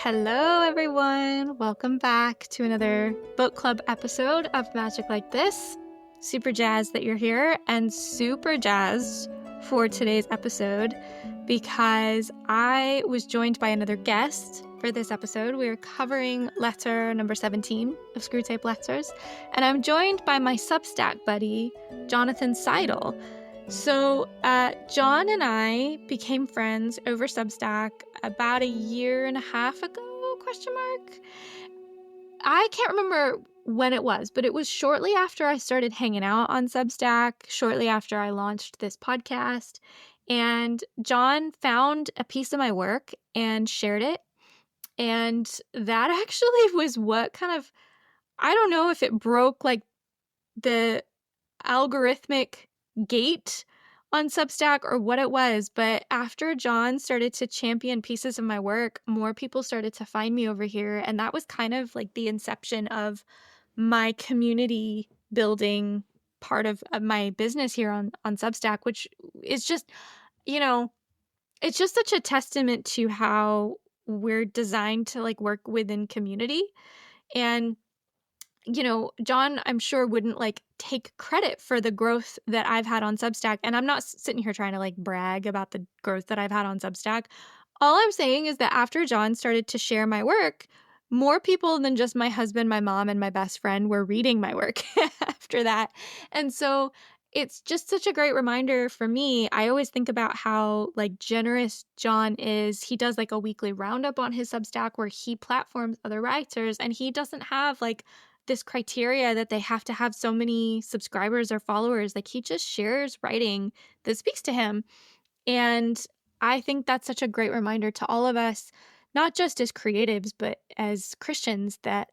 Hello, everyone. Welcome back to another book club episode of Magic Like This. Super jazzed that you're here and super jazzed for today's episode because I was joined by another guest for this episode. We are covering letter number 17 of Screwtape Letters, and I'm joined by my Substack buddy, Jon Seidl. So Jon and I became friends over Substack about a year and a half ago, ? I can't remember when it was, but it was shortly after I started hanging out on Substack, shortly after I launched this podcast. And Jon found a piece of my work and shared it. And that actually was what kind of, I don't know if it broke like the algorithmic gate on Substack or what it was, but after Jon started to champion pieces of my work, more people started to find me over here, and that was kind of like the inception of my community building part of my business here on Substack, which is just, it's just such a testament to how we're designed to like work within community. And Jon, I'm sure wouldn't like take credit for the growth that I've had on Substack. And I'm not sitting here trying to like brag about the growth that I've had on Substack. All I'm saying is that after Jon started to share my work, more people than just my husband, my mom, and my best friend were reading my work after that. And so it's just such a great reminder for me. I always think about how like generous Jon is. He does like a weekly roundup on his Substack where he platforms other writers, and he doesn't have like this criteria that they have to have so many subscribers or followers. Like he just shares writing that speaks to him. And I think that's such a great reminder to all of us, not just as creatives, but as Christians, that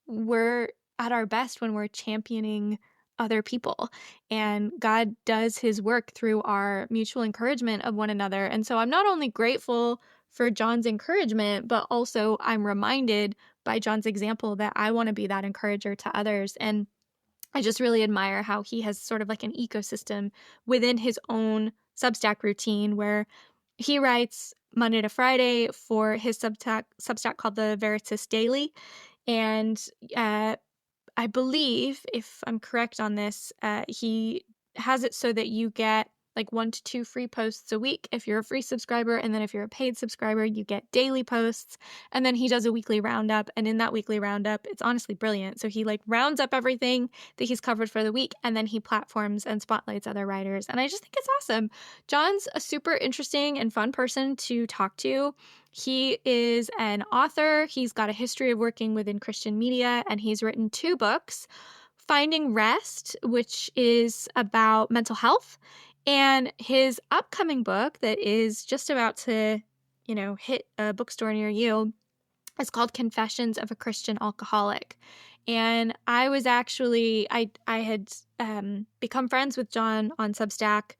we're at our best when we're championing other people. And God does his work through our mutual encouragement of one another. And so I'm not only grateful for Jon's encouragement, but also I'm reminded by Jon's example that I want to be that encourager to others. And I just really admire how he has sort of like an ecosystem within his own Substack routine where he writes Monday to Friday for his Substack called the Veritas Daily. And I believe, if I'm correct on this, he has it so that you get like 1 to 2 free posts a week if you're a free subscriber. And then if you're a paid subscriber, you get daily posts. And then he does a weekly roundup. And in that weekly roundup, it's honestly brilliant. So he like rounds up everything that he's covered for the week, and then he platforms and spotlights other writers. And I just think it's awesome. Jon's a super interesting and fun person to talk to. He is an author. He's got a history of working within Christian media, and he's written 2 books, Finding Rest, which is about mental health, and his upcoming book that is just about to, hit a bookstore near you is called Confessions of a Christian Alcoholic. And I was actually, I had become friends with Jon on Substack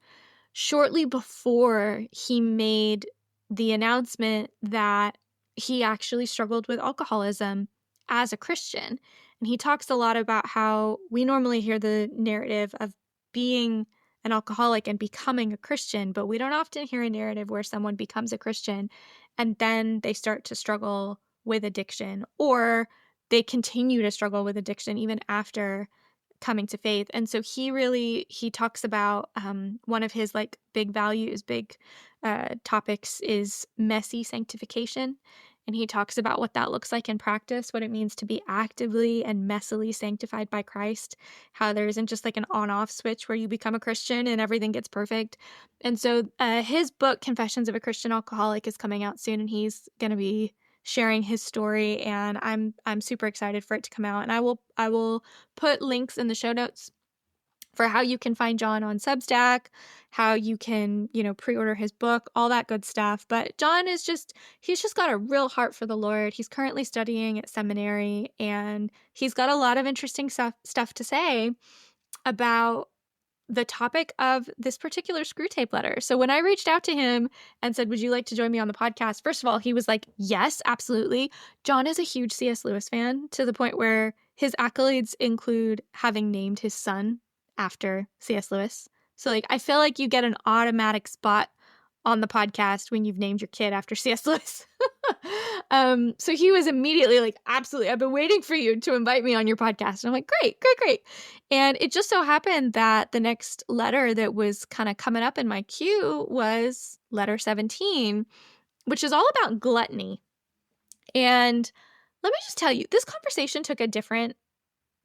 shortly before he made the announcement that he actually struggled with alcoholism as a Christian. And he talks a lot about how we normally hear the narrative of being an alcoholic and becoming a Christian, but we don't often hear a narrative where someone becomes a Christian and then they start to struggle with addiction, or they continue to struggle with addiction even after coming to faith. And so he talks about one of his like big topics is messy sanctification. And he talks about what that looks like in practice, what it means to be actively and messily sanctified by Christ, how there isn't just like an on-off switch where you become a Christian and everything gets perfect. And so his book, Confessions of a Christian Alcoholic, is coming out soon, and he's going to be sharing his story, and I'm super excited for it to come out. And I will put links in the show notes for how you can find Jon on Substack, how you can, pre-order his book, all that good stuff. But Jon he's just got a real heart for the Lord. He's currently studying at seminary, and he's got a lot of interesting stuff to say about the topic of this particular Screwtape letter. So when I reached out to him and said, would you like to join me on the podcast? First of all, he was like, yes, absolutely. Jon is a huge C.S. Lewis fan, to the point where his accolades include having named his son after C.S. Lewis. So like, I feel like you get an automatic spot on the podcast when you've named your kid after C.S. Lewis. So he was immediately like, absolutely, I've been waiting for you to invite me on your podcast. And I'm like, great. And it just so happened that the next letter that was kind of coming up in my queue was letter 17, which is all about gluttony. And let me just tell you, this conversation took a different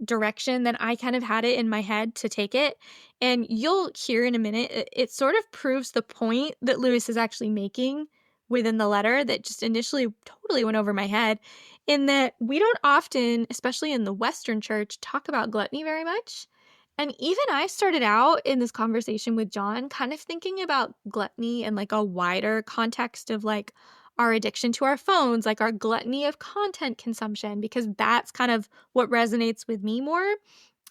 direction than I kind of had it in my head to take it. And you'll hear in a minute, it sort of proves the point that Lewis is actually making within the letter that just initially totally went over my head, in that we don't often, especially in the Western church, talk about gluttony very much. And even I started out in this conversation with Jon kind of thinking about gluttony in like a wider context of like our addiction to our phones, like our gluttony of content consumption, because that's kind of what resonates with me more.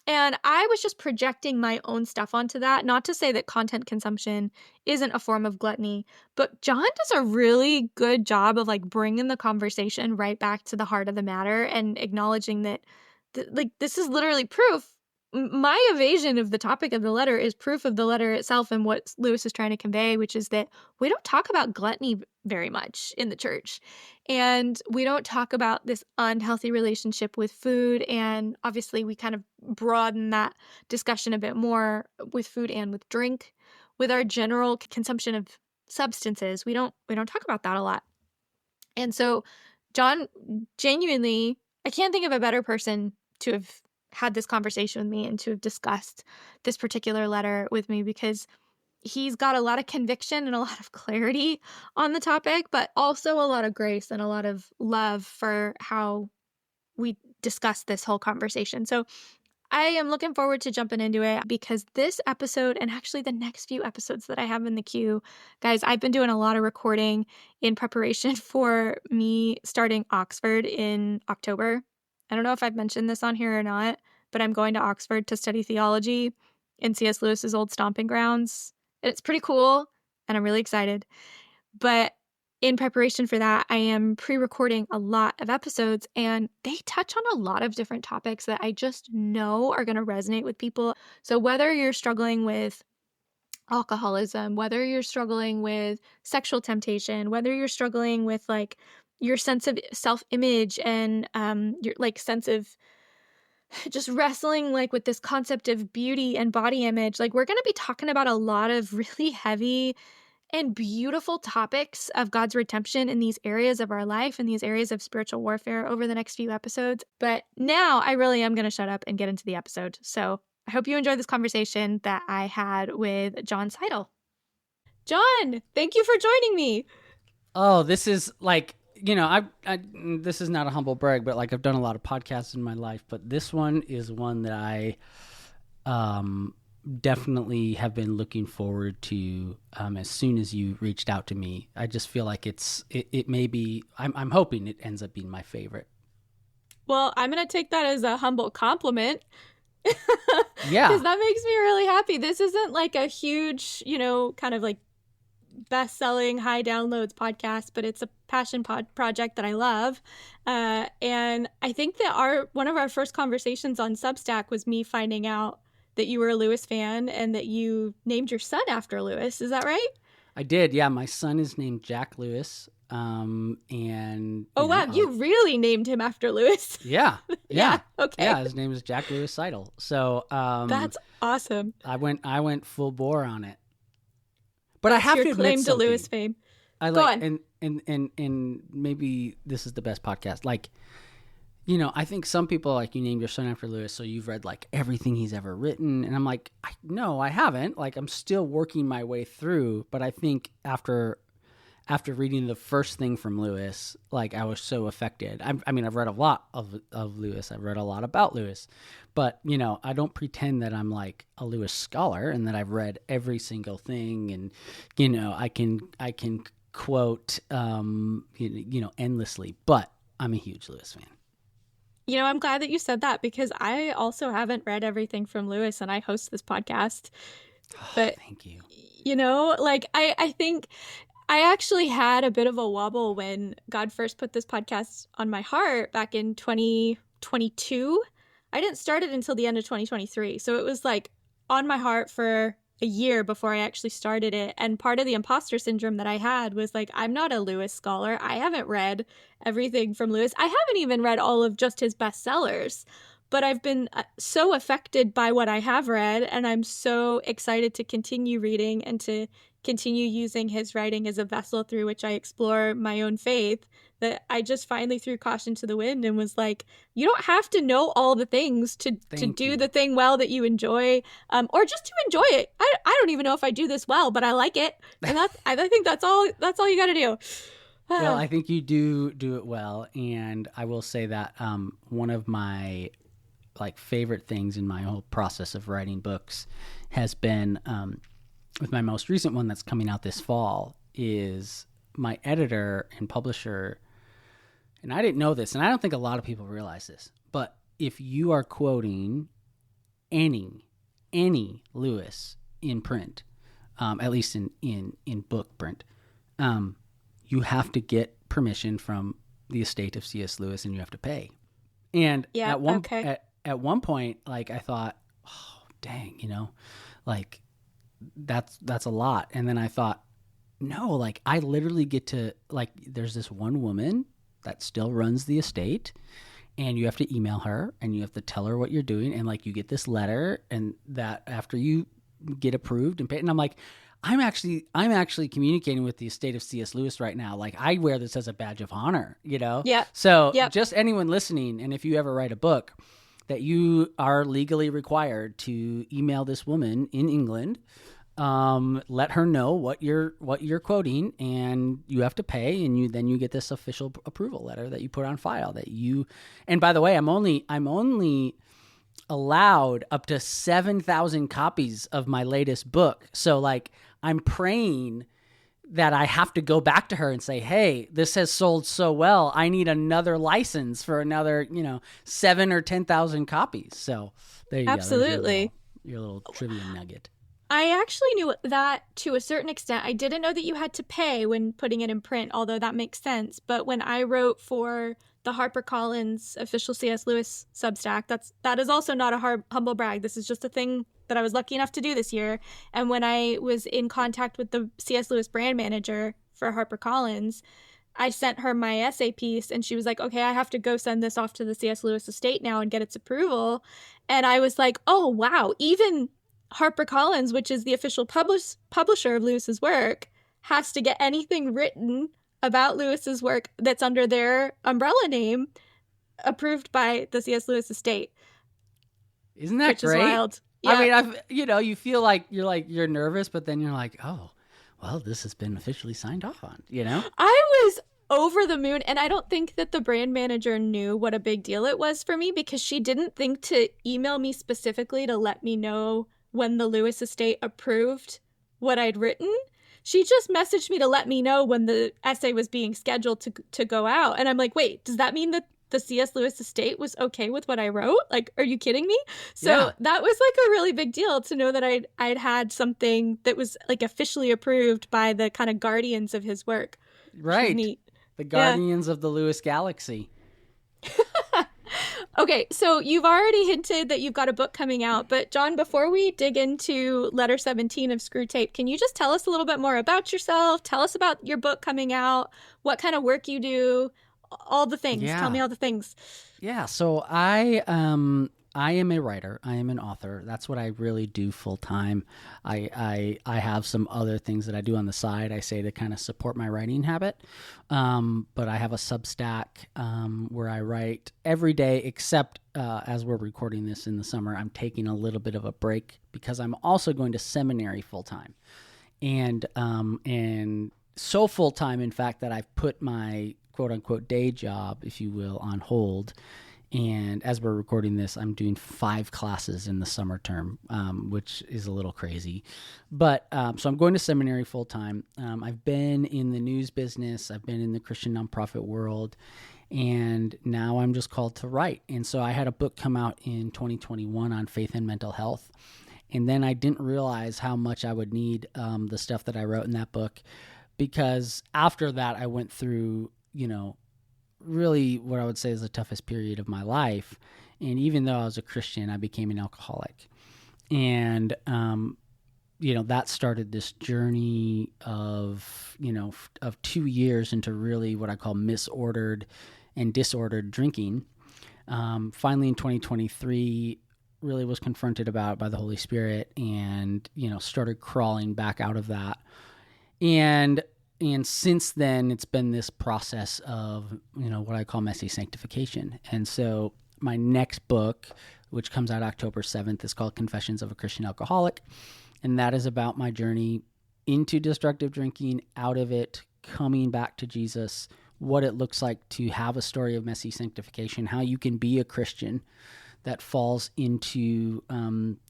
And I was just projecting my own stuff onto that. Not to say that content consumption isn't a form of gluttony, but Jon does a really good job of like bringing the conversation right back to the heart of the matter and acknowledging that like this is literally proof. My evasion of the topic of the letter is proof of the letter itself and what Lewis is trying to convey, which is that we don't talk about gluttony very much in the church. And we don't talk about this unhealthy relationship with food. And obviously, we kind of broaden that discussion a bit more with food and with drink. With our general consumption of substances, we don't talk about that a lot. And so Jon, genuinely, I can't think of a better person to have had this conversation with me and to have discussed this particular letter with me, because he's got a lot of conviction and a lot of clarity on the topic, but also a lot of grace and a lot of love for how we discuss this whole conversation. So I am looking forward to jumping into it, because this episode, and actually the next few episodes that I have in the queue, guys, I've been doing a lot of recording in preparation for me starting Oxford in October. I don't know if I've mentioned this on here or not, but I'm going to Oxford to study theology in C.S. Lewis's old stomping grounds. It's pretty cool, and I'm really excited. But in preparation for that, I am pre-recording a lot of episodes, and they touch on a lot of different topics that I just know are going to resonate with people. So whether you're struggling with alcoholism, whether you're struggling with sexual temptation, whether you're struggling with like your sense of self-image and your like sense of just wrestling like with this concept of beauty and body image, like we're going to be talking about a lot of really heavy and beautiful topics of God's redemption in these areas of our life and these areas of spiritual warfare over the next few episodes. But now I really am going to shut up and get into the episode. So I hope you enjoyed this conversation that I had with Jon Seidl. Jon, thank you for joining me. Oh, this is like, I this is not a humble brag, but like I've done a lot of podcasts in my life, but this one is one that I definitely have been looking forward to as soon as you reached out to me. I just feel like it may be, I'm hoping it ends up being my favorite. Well, I'm going to take that as a humble compliment. Yeah. Because that makes me really happy. This isn't like a huge, kind of like best-selling, high downloads podcast, but it's a passion project that I love. And I think that one of our first conversations on Substack was me finding out that you were a Lewis fan and that you named your son after Lewis. Is that right? I did. Yeah. My son is named Jack Lewis. And wow, you really named him after Lewis. Yeah. Yeah. Okay. Yeah. His name is Jack Lewis Seidl. So, that's awesome. I went full bore on it. But That's I have your to admit claim something. to Lewis fame. Go on. And maybe this is the best podcast. Like, I think some people, like, you named your son after Lewis, so you've read like everything he's ever written. And I'm like, no, I haven't. Like, I'm still working my way through. But I think after reading the first thing from Lewis, like, I was so affected. I mean, I've read a lot of Lewis. I've read a lot about Lewis. But, I don't pretend that I'm like a Lewis scholar and that I've read every single thing. And, I can quote, endlessly. But I'm a huge Lewis fan. I'm glad that you said that, because I also haven't read everything from Lewis, and I host this podcast. But thank you. I think I actually had a bit of a wobble when God first put this podcast on my heart back in 2022. I didn't start it until the end of 2023. So it was like on my heart for a year before I actually started it. And part of the imposter syndrome that I had was like, I'm not a Lewis scholar. I haven't read everything from Lewis. I haven't even read all of just his bestsellers. But I've been so affected by what I have read, and I'm so excited to continue reading and to continue using his writing as a vessel through which I explore my own faith, that I just finally threw caution to the wind and was like, you don't have to know all the things to do the thing well that you enjoy, or just to enjoy it. I don't even know if I do this well, but I like it. And I think that's all you got to do. Well, I think you do it well. And I will say that one of my favorite things in my whole process of writing books has been with my most recent one that's coming out this fall is my editor and publisher. And I didn't know this, and I don't think a lot of people realize this, but if you are quoting any Lewis in print, at least in book print, you have to get permission from the estate of C.S. Lewis, and you have to pay. And at one point, I thought, oh, dang, that's a lot. And then I thought, no, I literally get to, there's this one woman that still runs the estate, and you have to email her and you have to tell her what you're doing. And you get this letter, and that after you get approved and paid, and I'm like, I'm actually communicating with the estate of C.S. Lewis right now. I wear this as a badge of honor, Yeah. So just anyone listening, and if you ever write a book, that you are legally required to email this woman in England, let her know what you're quoting, and you have to pay, and then you get this official approval letter that you put on file. And by the way, I'm only allowed up to 7,000 copies of my latest book. So I'm praying that I have to go back to her and say, hey, this has sold so well, I need another license for another, 7 or 10,000 copies. So there you Absolutely. go. Your little trivia nugget. I actually knew that to a certain extent. I didn't know that you had to pay when putting it in print, although that makes sense. But when I wrote for the HarperCollins official C.S. Lewis Substack, that is also not a humble brag. This is just a thing that I was lucky enough to do this year. And when I was in contact with the C.S. Lewis brand manager for HarperCollins, I sent her my essay piece, and she was like, okay, I have to go send this off to the C.S. Lewis estate now and get its approval. And I was like, oh, wow, even HarperCollins, which is the official publisher of Lewis's work, has to get anything written about Lewis's work that's under their umbrella name approved by the C.S. Lewis estate. Isn't that great? Which is wild. Yeah. I mean, you feel like you're nervous, but then you're like, oh, well, this has been officially signed off on, I was over the moon, and I don't think that the brand manager knew what a big deal it was for me, because she didn't think to email me specifically to let me know when the Lewis estate approved what I'd written. She just messaged me to let me know when the essay was being scheduled to go out. And I'm like, wait, does that mean that the C.S. Lewis estate was okay with what I wrote? Are you kidding me? So that was a really big deal to know that I'd had something that was officially approved by the kind of guardians of his work. Right. Neat. The guardians of the Lewis galaxy. Okay, so you've already hinted that you've got a book coming out, but Jon, before we dig into letter 17 of Screwtape, can you just tell us a little bit more about yourself? Tell us about your book coming out, what kind of work you do, all the things. Yeah. Tell me all the things. Yeah, so I am a writer. I am an author. That's what I really do full time. I have some other things that I do on the side, I say, to kind of support my writing habit. But I have a Substack where I write every day, except as we're recording this in the summer, I'm taking a little bit of a break because I'm also going to seminary full time. And so full time, in fact, that I've put my quote unquote day job, if you will, on hold. And as we're recording this, I'm doing 5 classes in the summer term, which is a little crazy. But so I'm going to seminary full time. I've been in the news business. I've been in the Christian nonprofit world. And now I'm just called to write. And so I had a book come out in 2021 on faith and mental health. And then I didn't realize how much I would need the stuff that I wrote in that book, because after that I went through, really what I would say is the toughest period of my life. And even though I was a Christian, I became an alcoholic. And that started this journey of, of 2 years into really what I call misordered and disordered drinking. Finally in 2023, really was confronted about by the Holy Spirit, and, started crawling back out of that. And since then, it's been this process of, what I call messy sanctification. And so my next book, which comes out October 7th, is called Confessions of a Christian Alcoholic. And that is about my journey into destructive drinking, out of it, coming back to Jesus, what it looks like to have a story of messy sanctification, how you can be a Christian that falls into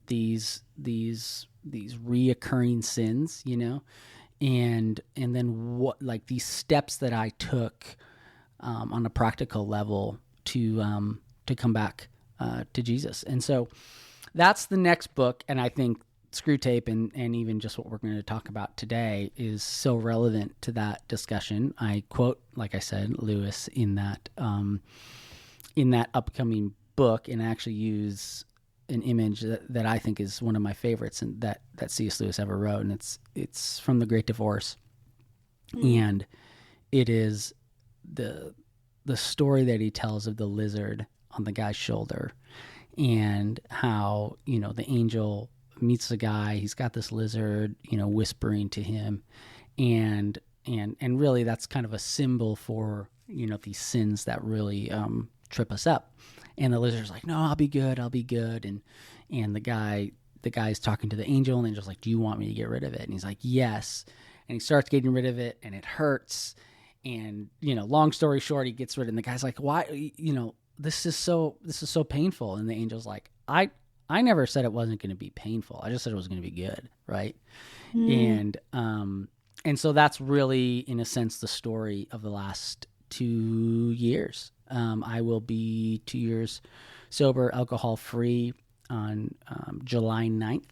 these reoccurring sins, and then what, like, these steps that I took on a practical level to come back to Jesus. And so that's the next book. And I think Screwtape and even just what we're going to talk about today is so relevant to that discussion. I quote, like I said, Lewis in that upcoming book, and actually use an image that I think is one of my favorites, and that C.S. Lewis ever wrote, and it's from The Great Divorce. And it is the story that he tells of the lizard on the guy's shoulder, and how, the angel meets the guy, he's got this lizard, whispering to him, and really that's kind of a symbol for, these sins that really trip us up. And the lizard's like, no, I'll be good. And the guy's talking to the angel, and the angel's like, do you want me to get rid of it? And he's like, yes. And he starts getting rid of it, and it hurts. And, long story short, he gets rid of it. And the guy's like, why, this is so painful. And the angel's like, I never said it wasn't going to be painful. I just said it was going to be good. Right. And so that's really, in a sense, the story of the last 2 years. I will be 2 years sober, alcohol free on July 9th.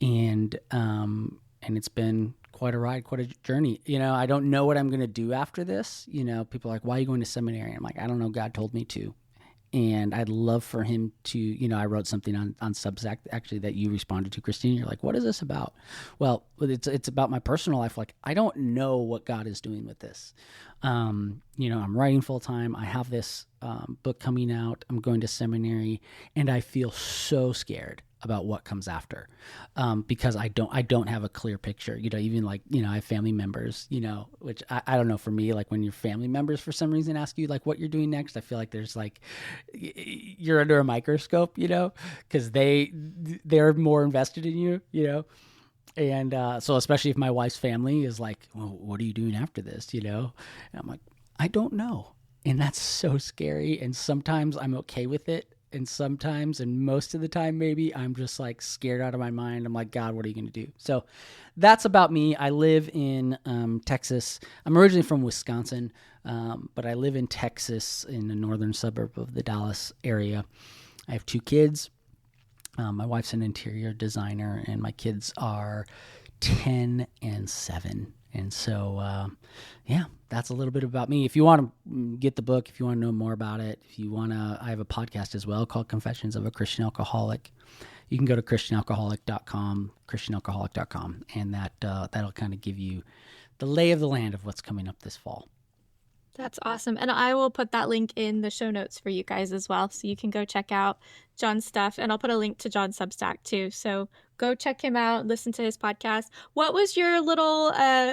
And it's been quite a ride, quite a journey. I don't know what I'm going to do after this. People are like, why are you going to seminary? I'm like, I don't know. God told me to. And I'd love for him to, I wrote something on Substack actually that you responded to, Christine. You're like, what is this about? Well, it's about my personal life. Like, I don't know what God is doing with this. I'm writing full time. I have this book coming out. I'm going to seminary, and I feel so scared about what comes after, because I don't have a clear picture. Even like, I have family members, which I don't know, for me, like when your family members for some reason ask you like what you're doing next, I feel like there's like, you're under a microscope, because they're more invested in you, and so especially if my wife's family is like, well, what are you doing after this, and I'm like, I don't know. And that's so scary. And sometimes I'm okay with it. And sometimes, and most of the time, maybe I'm just like scared out of my mind. I'm like, God, what are you going to do? So that's about me. I live in Texas. I'm originally from Wisconsin, but I live in Texas in the northern suburb of the Dallas area. I have 2 kids. My wife's an interior designer, and my kids are 10 and 7. And so, that's a little bit about me. If you want to get the book, if you want to know more about it, I have a podcast as well called Confessions of a Christian Alcoholic. You can go to christianalcoholic.com, and that'll kind of give you the lay of the land of what's coming up this fall. That's awesome. And I will put that link in the show notes for you guys as well, so you can go check out Jon's stuff. And I'll put a link to Jon's Substack too. So go check him out, listen to his podcast. What was your little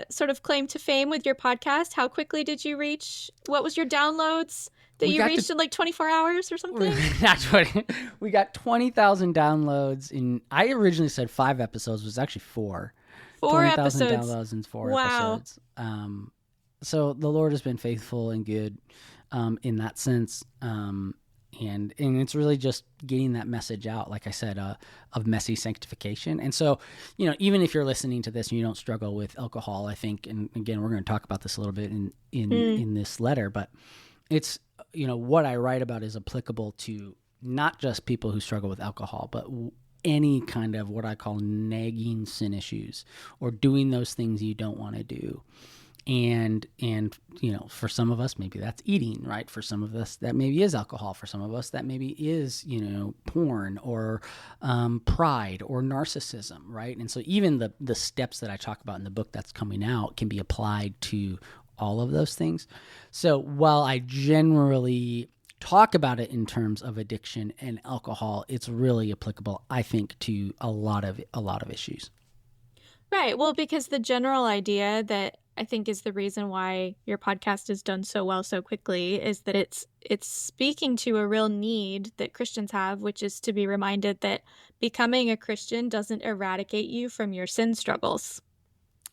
sort of claim to fame with your podcast? How quickly did you reach? What was your downloads that you reached in like 24 hours or something? We got 20,000 downloads I originally said 5 episodes. It was actually 4. 4 episodes. 20,000 downloads in 4 episodes. So the Lord has been faithful and good in that sense. And it's really just getting that message out, like I said, of messy sanctification. And so, even if you're listening to this and you don't struggle with alcohol, I think, and again, we're going to talk about this a little bit in this letter, but it's, what I write about is applicable to not just people who struggle with alcohol, but any kind of what I call nagging sin issues, or doing those things you don't want to do. And for some of us maybe that's eating, right? For some of us that maybe is alcohol. For some of us that maybe is porn or pride or narcissism, right? And so even the steps that I talk about in the book that's coming out can be applied to all of those things. So while I generally talk about it in terms of addiction and alcohol, it's really applicable, I think, to a lot of issues. Right. Well, because the general idea that I think is the reason why your podcast has done so well so quickly is that it's speaking to a real need that Christians have, which is to be reminded that becoming a Christian doesn't eradicate you from your sin struggles.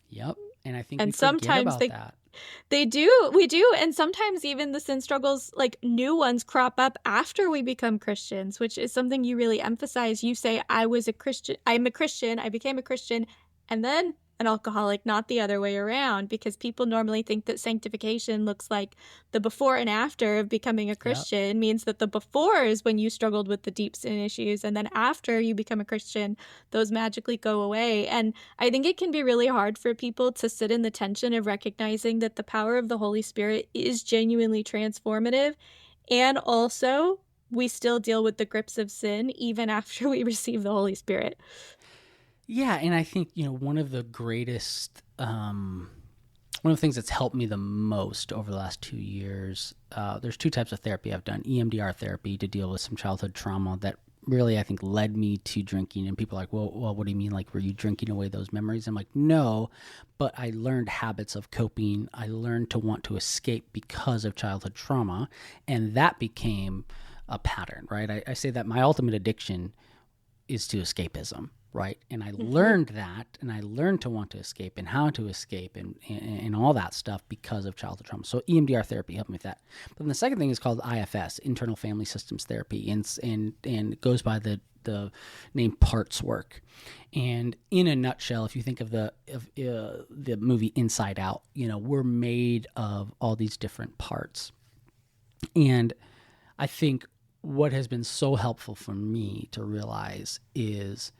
Yep. And I think we And forget sometimes about that. we do. And sometimes even the sin struggles, like new ones crop up after we become Christians, which is something you really emphasize. You say, I'm a Christian, I became a Christian, and then an alcoholic, not the other way around, because people normally think that sanctification looks like the before and after of becoming a Christian, means that the before is when you struggled with the deep sin issues, and then after you become a Christian, those magically go away. And I think it can be really hard for people to sit in the tension of recognizing that the power of the Holy Spirit is genuinely transformative, and also we still deal with the grips of sin even after we receive the Holy Spirit. Yeah, and I think, one of the greatest, one of the things that's helped me the most over the last 2 years, there's two types of therapy I've done. EMDR therapy to deal with some childhood trauma that really, I think, led me to drinking. And people are like, well, what do you mean? Like, were you drinking away those memories? I'm like, no, but I learned habits of coping. I learned to want to escape because of childhood trauma, and that became a pattern, right? I say that my ultimate addiction is to escapism. Right. And I learned that, and I learned to want to escape and how to escape and all that stuff because of childhood trauma. So EMDR therapy helped me with that. But then the second thing is called IFS, Internal Family Systems Therapy, and it goes by the name parts work. And in a nutshell, if you think of the movie Inside Out, we're made of all these different parts. And I think what has been so helpful for me to realize is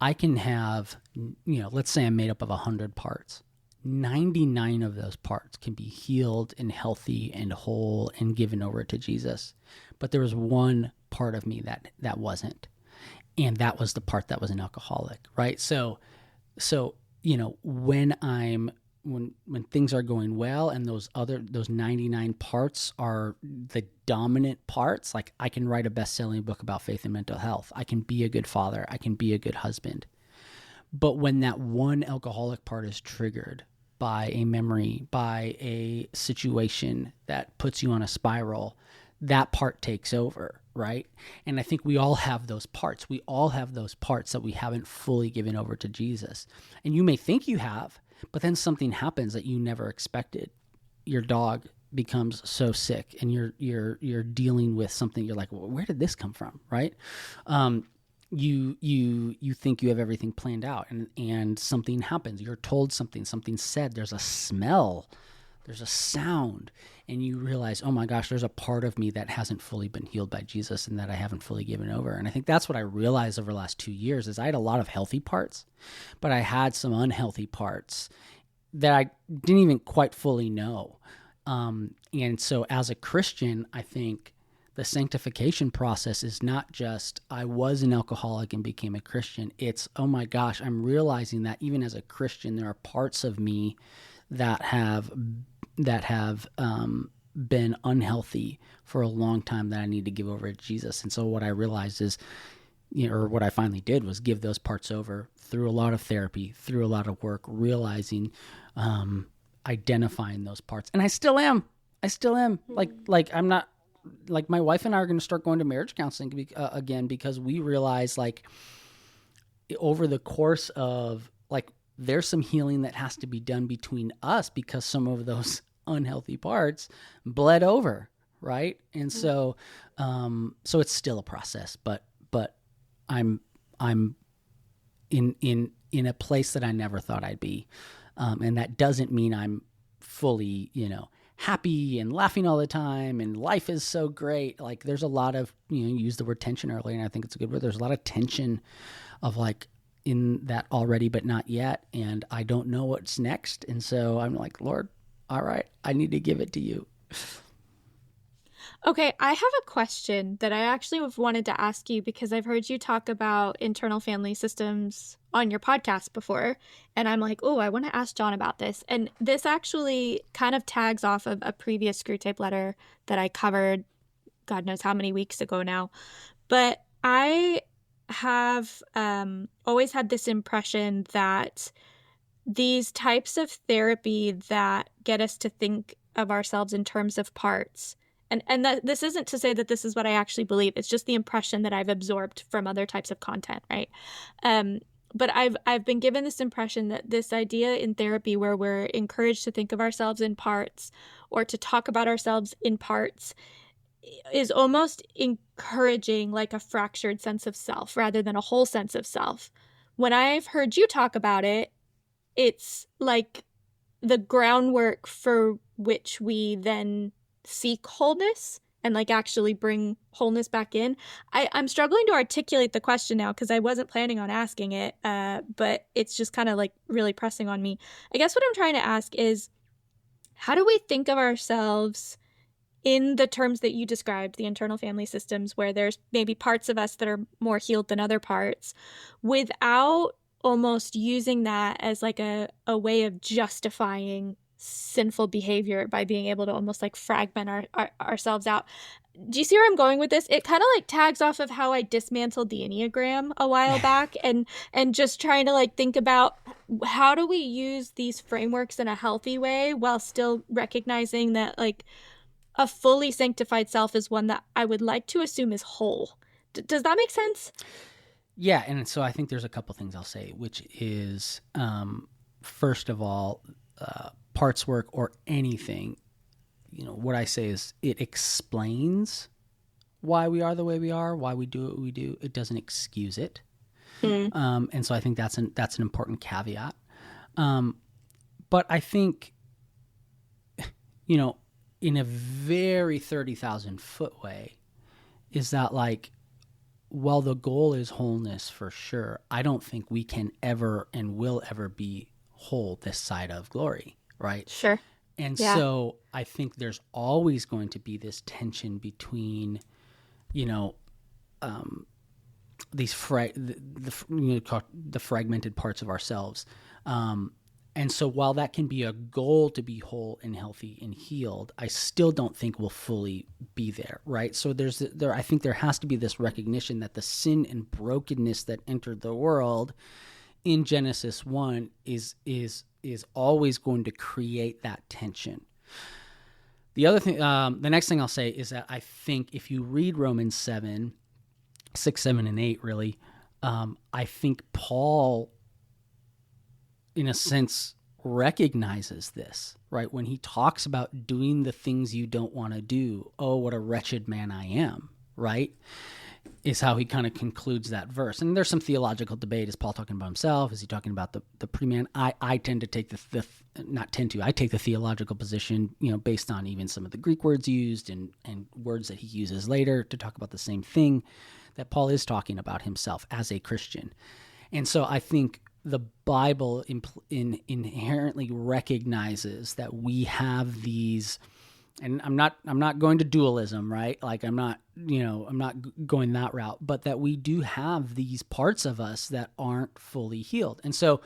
I can have, let's say I'm made up of 100 parts. 99 of those parts can be healed and healthy and whole and given over to Jesus. But there was one part of me that wasn't. And that was the part that was an alcoholic, right? So when things are going well and those 99 parts are the dominant parts, like I can write a best-selling book about faith and mental health. I can be a good father. I can be a good husband. But when that one alcoholic part is triggered by a memory, by a situation that puts you on a spiral, that part takes over, right? And I think we all have those parts. We all have those parts that we haven't fully given over to Jesus. And you may think you have, but then something happens that you never expected. Your dog becomes so sick, and you're dealing with something. You're like, well, where did this come from, right? You think you have everything planned out, and something happens. You're told something said. There's a smell, there's a sound, and you realize, oh my gosh, there's a part of me that hasn't fully been healed by Jesus and that I haven't fully given over. And I think that's what I realized over the last 2 years is I had a lot of healthy parts, but I had some unhealthy parts that I didn't even quite fully know. And so as a Christian, I think the sanctification process is not just I was an alcoholic and became a Christian. It's, oh my gosh, I'm realizing that even as a Christian, there are parts of me that have been unhealthy for a long time that I need to give over to Jesus. And so what I realized is, or what I finally did was give those parts over through a lot of therapy, through a lot of work, realizing, identifying those parts. And I still am. Like I'm not, like my wife and I are going to start going to marriage counseling again, because we realize like over the course of like, there's some healing that has to be done between us because some of those unhealthy parts bled over, right? And so it's still a process, but I'm in a place that I never thought I'd be, and that doesn't mean I'm fully, happy and laughing all the time and life is so great. Like there's a lot of, you used the word tension earlier, and I think it's a good word. There's a lot of tension of like, in that already, but not yet. And I don't know what's next. And so I'm like, Lord, all right, I need to give it to you. Okay, I have a question that I actually have wanted to ask you because I've heard you talk about internal family systems on your podcast before. And I'm like, oh, I want to ask Jon about this. And this actually kind of tags off of a previous Screwtape letter that I covered, God knows how many weeks ago now. But I have always had this impression that these types of therapy that get us to think of ourselves in terms of parts, and that this isn't to say that this is what I actually believe. It's just the impression that I've absorbed from other types of content, right? But I've been given this impression that this idea in therapy where we're encouraged to think of ourselves in parts or to talk about ourselves in parts is almost encouraging like a fractured sense of self rather than a whole sense of self. When I've heard you talk about it, it's like the groundwork for which we then seek wholeness and like actually bring wholeness back in. I'm struggling to articulate the question now because I wasn't planning on asking it, but it's just kind of like really pressing on me. I guess what I'm trying to ask is, how do we think of ourselves in the terms that you described, the internal family systems, where there's maybe parts of us that are more healed than other parts, without almost using that as like a way of justifying sinful behavior by being able to almost like fragment ourselves out? Do you see where I'm going with this? It kind of like tags off of how I dismantled the Enneagram a while back and just trying to like think about how do we use these frameworks in a healthy way while still recognizing that like a fully sanctified self is one that I would like to assume is whole. Does that make sense? Yeah, and so I think there's a couple things I'll say, which is, first of all, parts work or anything, what I say is it explains why we are the way we are, why we do what we do. It doesn't excuse it. And so I think that's an important caveat. But I think, in a very 30,000 foot way, is that like, while the goal is wholeness for sure, I don't think we can ever and will ever be whole this side of glory, right? Sure. And so I think there's always going to be this tension between, these the fragmented parts of ourselves. And so while that can be a goal to be whole and healthy and healed, I still don't think we'll fully be there, right? So I think there has to be this recognition that the sin and brokenness that entered the world in Genesis 1 is always going to create that tension. The other thing, the next thing I'll say is that I think if you read Romans 7, 6, 7, and 8, really, I think Paul, in a sense, recognizes this, right? When he talks about doing the things you don't want to do, oh, what a wretched man I am, right? Is how he kind of concludes that verse. And there's some theological debate. Is Paul talking about himself? Is he talking about the pre-man? I tend to take I take the theological position, based on even some of the Greek words used and words that he uses later to talk about the same thing, that Paul is talking about himself as a Christian. And so I think the Bible inherently recognizes that we have these, and I'm not going to dualism, right? Like I'm not going that route, but that we do have these parts of us that aren't fully healed. And so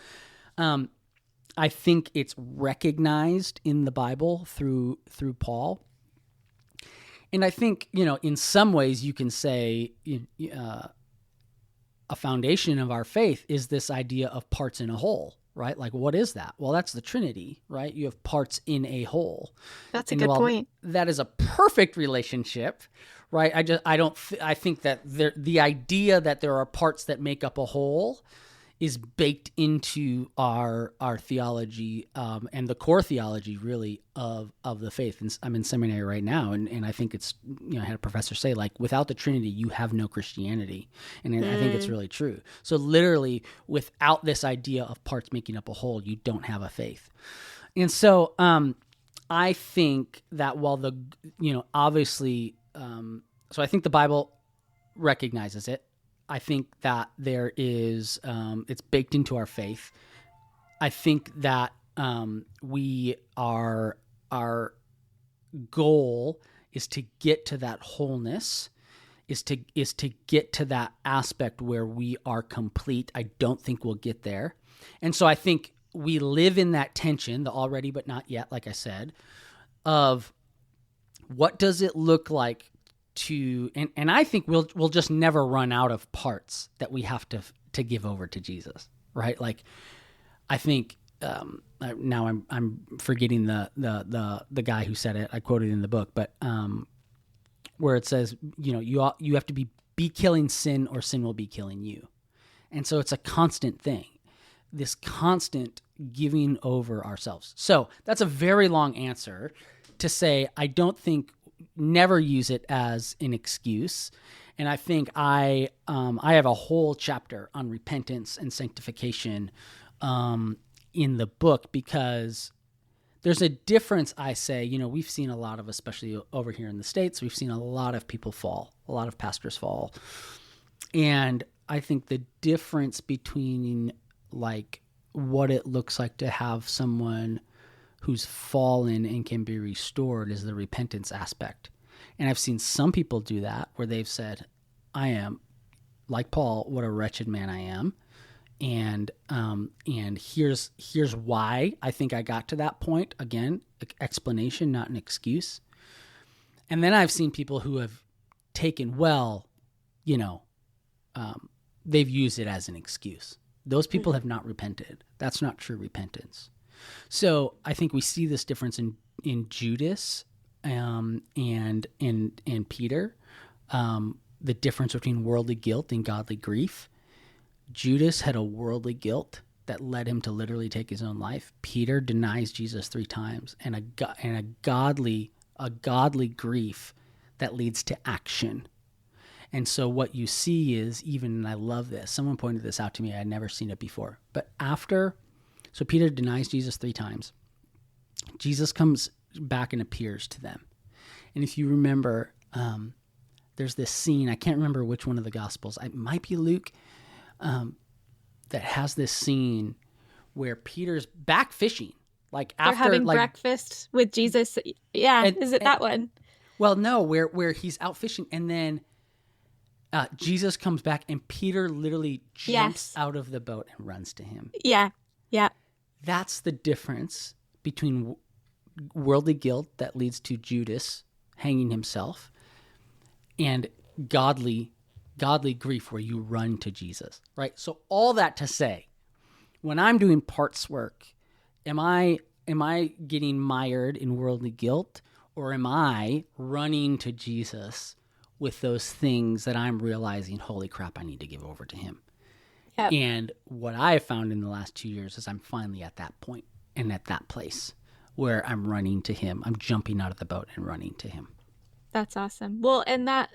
I think it's recognized in the Bible through Paul. And I think, in some ways you can say, a foundation of our faith is this idea of parts in a whole, right? Like, what is that? Well, that's the Trinity, right? You have parts in a whole. That's a good point. That is a perfect relationship, right? I think that the idea that there are parts that make up a whole is baked into our theology, and the core theology really of the faith. And I'm in seminary right now, and I think it's, I had a professor say, like, without the Trinity, you have no Christianity. And I think it's really true. So literally, without this idea of parts making up a whole, you don't have a faith. And so I think that while obviously, so I think the Bible recognizes it. I think that there is, it's baked into our faith. I think that our goal is to get to that wholeness, is to get to that aspect where we are complete. I don't think we'll get there. And so I think we live in that tension, the already but not yet, like I said, of what does it look like to, and I think we'll just never run out of parts that we have to give over to Jesus, right? Like, I think now I'm forgetting the guy who said it. I quoted in the book, but where it says, you have to be killing sin, or sin will be killing you. And so it's a constant thing, this constant giving over ourselves. So that's a very long answer to say, I don't think, never use it as an excuse. And I think I have a whole chapter on repentance and sanctification in the book, because there's a difference. I say, we've seen a lot of, especially over here in the States, we've seen a lot of people fall, a lot of pastors fall. And I think the difference between like what it looks like to have someone who's fallen and can be restored is the repentance aspect. And I've seen some people do that where they've said, I am, like Paul, what a wretched man I am. And here's why I think I got to that point. Again, explanation, not an excuse. And then I've seen people who have taken, they've used it as an excuse. Those people have not repented. That's not true repentance. So I think we see this difference in Judas and Peter, the difference between worldly guilt and godly grief. Judas had a worldly guilt that led him to literally take his own life. Peter denies Jesus 3 times, and a godly grief that leads to action. And so what you see is, and I love this, someone pointed this out to me, I'd never seen it before, but so Peter denies Jesus 3 times. Jesus comes back and appears to them. And if you remember, there's this scene, I can't remember which one of the Gospels, it might be Luke, that has this scene where Peter's back fishing. Like they're after having breakfast with Jesus. Yeah, is it that one? Well, no, where he's out fishing, and then Jesus comes back, and Peter literally jumps out of the boat and runs to him. Yeah. That's the difference between worldly guilt that leads to Judas hanging himself and godly grief where you run to Jesus, right? So all that to say, when I'm doing parts work, am I getting mired in worldly guilt, or am I running to Jesus with those things that I'm realizing, holy crap, I need to give over to him? Yep. And what I have found in the last 2 years is I'm finally at that point and at that place where I'm running to him. I'm jumping out of the boat and running to him. That's awesome. Well, and that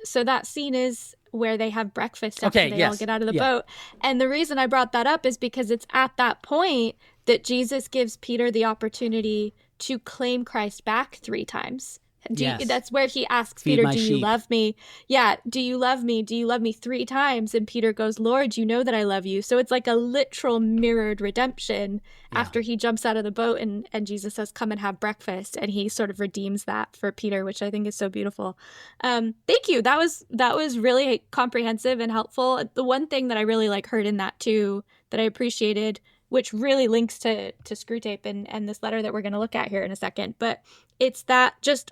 scene is where they have breakfast after they all get out of the boat. And the reason I brought that up is because it's at that point that Jesus gives Peter the opportunity to claim Christ back 3 times. That's where he asks Peter, do you love me? Yeah. Do you love me? Do you love me 3 times? And Peter goes, Lord, you know that I love you. So it's like a literal mirrored redemption after he jumps out of the boat and Jesus says, come and have breakfast. And he sort of redeems that for Peter, which I think is so beautiful. Thank you. That was really comprehensive and helpful. The one thing that I really heard in that too, that I appreciated, which really links to Screwtape and this letter that we're going to look at here in a second. But it's that just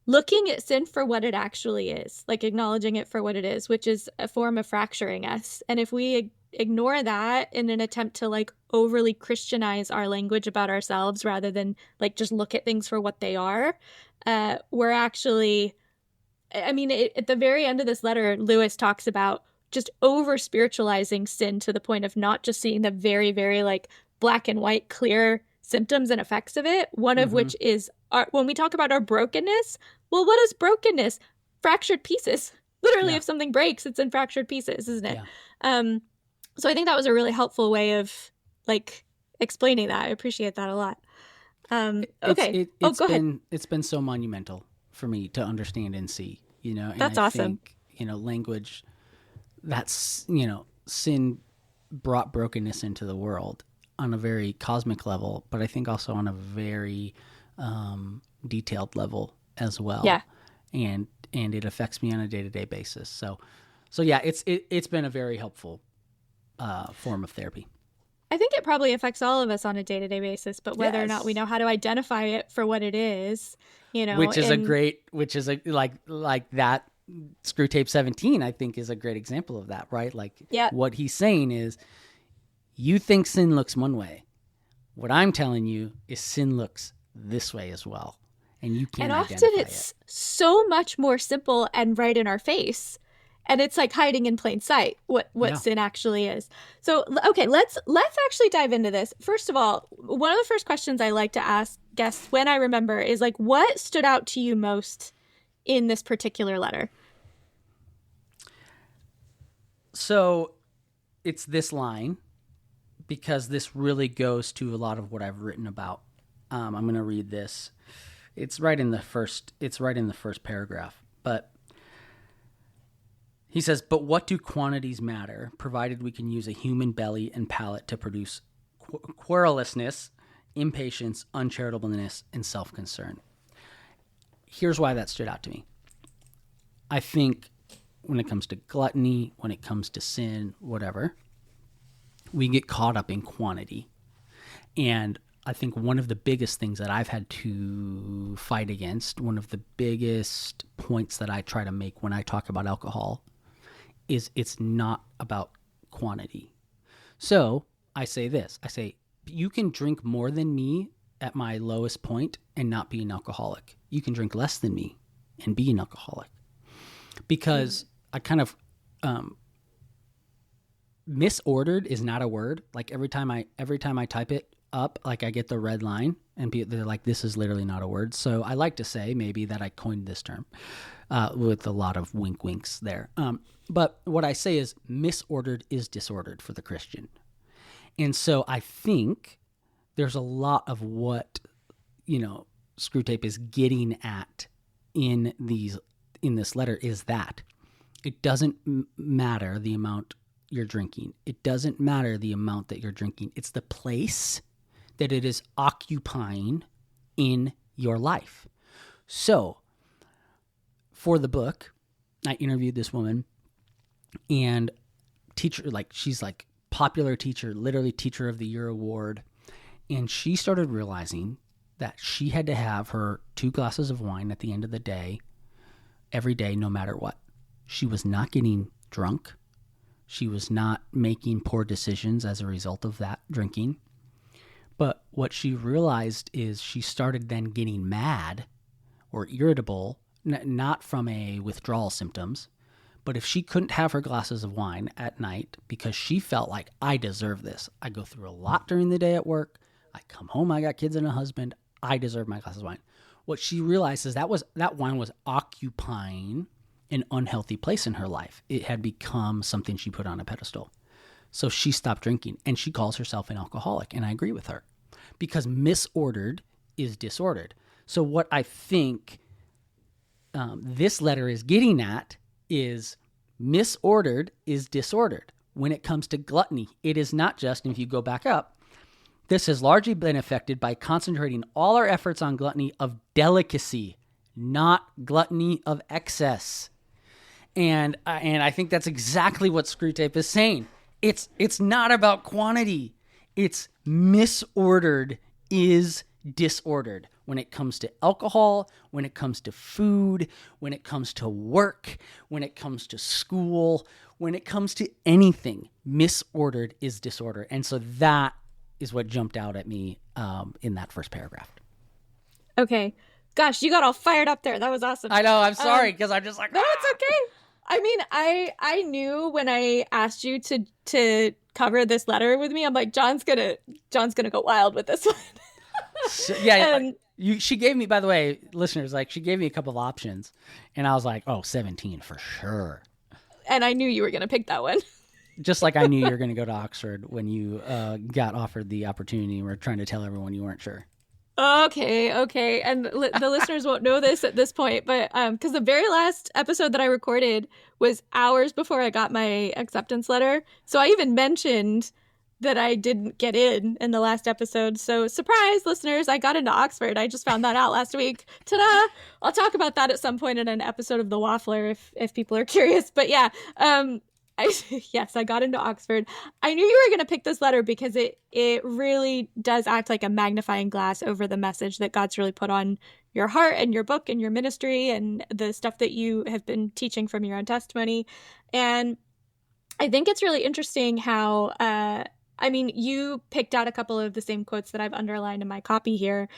looking at sin for what it actually is, acknowledging it for what it is, which is a form of fracturing us. And if we ignore that in an attempt to overly Christianize our language about ourselves rather than just look at things for what they are, we're actually, at the very end of this letter, Lewis talks about just over spiritualizing sin to the point of not just seeing the very, very black and white, clear symptoms and effects of it. One of which is when we talk about our brokenness. Well, what is brokenness? Fractured pieces. Literally, if something breaks, it's in fractured pieces, isn't it? Yeah. So I think that was a really helpful way of explaining that. I appreciate that a lot. Okay. Go ahead. It's been so monumental for me to understand and see. And that's awesome. Think, language. that's, you know, sin brought brokenness into the world on a very cosmic level, but I think also on a very detailed level as well. Yeah. And it affects me on a day-to-day basis. So yeah, it's been a very helpful form of therapy. I think it probably affects all of us on a day-to-day basis, but whether or not we know how to identify it for what it is, you know, which is like that Screwtape 17, I think, is a great example of that, right? Like, what he's saying is, you think sin looks one way. What I'm telling you is sin looks this way as well. And you can't identify it. And often it's so much more simple and right in our face. And it's like hiding in plain sight what sin actually is. So, okay, let's actually dive into this. First of all, one of the first questions I like to ask guests when I remember is like, what stood out to you most in this particular letter? So it's this line, because this really goes to a lot of what I've written about. I'm going to read this. It's right in the first paragraph, but he says, "But what do quantities matter, provided we can use a human belly and palate to produce querulousness, impatience, uncharitableness, and self-concern?" Here's why that stood out to me. I think when it comes to gluttony, when it comes to sin, whatever, we get caught up in quantity. And I think one of the biggest things that I've had to fight against, one of the biggest points that I try to make when I talk about alcohol, is it's not about quantity. So I say this, I say, you can drink more than me at my lowest point and not be an alcoholic. You can drink less than me and be an alcoholic. Because I kind of, misordered is not a word. Like every time I type it up, like I get the red line and they're like, this is literally not a word. So I like to say maybe that I coined this term with a lot of winks there. But what I say is misordered is disordered for the Christian. And so I think there's a lot of what, you know, Screwtape is getting at in this letter is that it doesn't matter the amount you're drinking. It doesn't matter the amount that you're drinking. It's the place that it is occupying in your life. So for the book, I interviewed this woman, and teacher, like she's like popular teacher, literally Teacher of the Year award. And she started realizing that she had to have her 2 glasses of wine at the end of the day, every day, no matter what. She was not getting drunk. She was not making poor decisions as a result of that drinking. But what she realized is she started then getting mad or irritable, not from a withdrawal symptoms, but if she couldn't have her glasses of wine at night because she felt like, I deserve this. I go through a lot during the day at work. I come home, I got kids and a husband. I deserve my glass of wine. What she realized is that wine was occupying an unhealthy place in her life. It had become something she put on a pedestal. So she stopped drinking, and she calls herself an alcoholic, and I agree with her, because misordered is disordered. So what I think this letter is getting at is misordered is disordered. When it comes to gluttony, it is not just, and if you go back up, this has largely been affected by concentrating all our efforts on gluttony of delicacy, not gluttony of excess. And I think that's exactly what Screwtape is saying. It's not about quantity. It's misordered is disordered. When it comes to alcohol, when it comes to food, when it comes to work, when it comes to school, when it comes to anything, misordered is disorder. And so that is what jumped out at me in that first paragraph. Okay. Gosh, you got all fired up there. That was awesome. I know. I'm sorry, because I'm just like, no, it's okay. I mean, I knew when I asked you to cover this letter with me, I'm like, John's gonna go wild with this one. So, yeah. She gave me, by the way, listeners, like she gave me a couple of options, and I was like, 17 for sure. And I knew you were gonna pick that one. Just like I knew you were going to go to Oxford when you got offered the opportunity and were trying to tell everyone you weren't sure. Okay. And the listeners won't know this at this point, but because the very last episode that I recorded was hours before I got my acceptance letter. So I even mentioned that I didn't get in the last episode. So surprise, listeners, I got into Oxford. I just found that out last week. Ta-da! I'll talk about that at some point in an episode of The Waffler if people are curious. But yeah, yes, I got into Oxford. I knew you were going to pick this letter because it really does act like a magnifying glass over the message that God's really put on your heart and your book and your ministry and the stuff that you have been teaching from your own testimony. And I think it's really interesting how, you picked out a couple of the same quotes that I've underlined in my copy here,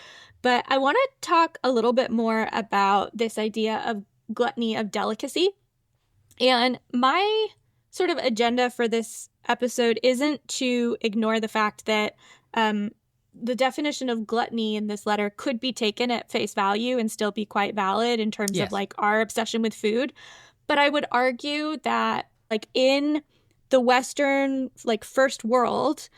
but I want to talk a little bit more about this idea of gluttony of delicacy. And my sort of agenda for this episode isn't to ignore the fact that the definition of gluttony in this letter could be taken at face value and still be quite valid in terms of like our obsession with food. But I would argue that like in the Western like first world,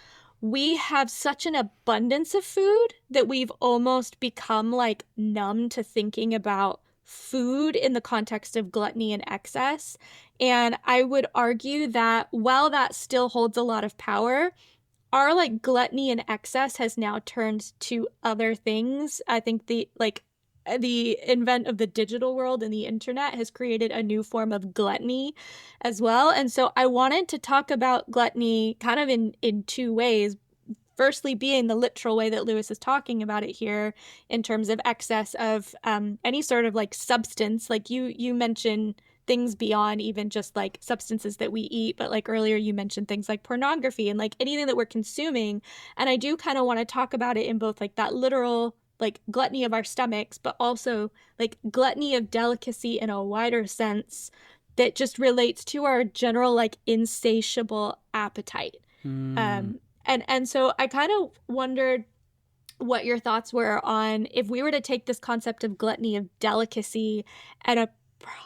we have such an abundance of food that we've almost become like numb to thinking about food in the context of gluttony and excess. And I would argue that while that still holds a lot of power, our like gluttony and excess has now turned to other things. I think the invent of the digital world and the internet has created a new form of gluttony as well. And so I wanted to talk about gluttony kind of in two ways. Firstly, being the literal way that Lewis is talking about it here in terms of excess of any sort of like substance. Like you mentioned things beyond even just like substances that we eat, but like earlier you mentioned things like pornography and like anything that we're consuming. And I do kind of want to talk about it in both like that literal like gluttony of our stomachs, but also like gluttony of delicacy in a wider sense that just relates to our general like insatiable appetite. And so I kind of wondered what your thoughts were on if we were to take this concept of gluttony of delicacy and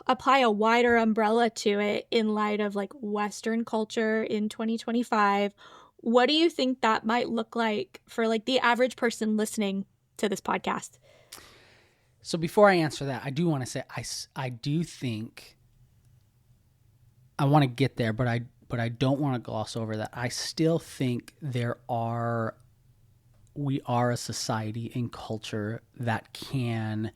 apply a wider umbrella to it in light of like Western culture in 2025. What do you think that might look like for like the average person listening to this podcast? So before I answer that, I do want to say I do think I want to get there, but I don't want to gloss over that. I still think we are a society and culture that can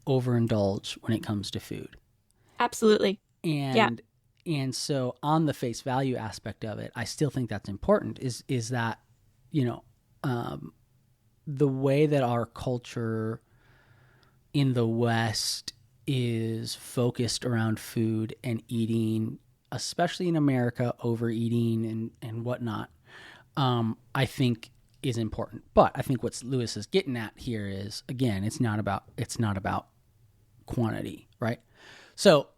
overindulge when it comes to food. Absolutely. And so on the face value aspect of it, I still think that's important is that, the way that our culture in the West is focused around food and eating, especially in America, overeating and whatnot, I think is important. But I think what Lewis is getting at here is, again, it's not about quantity, right? So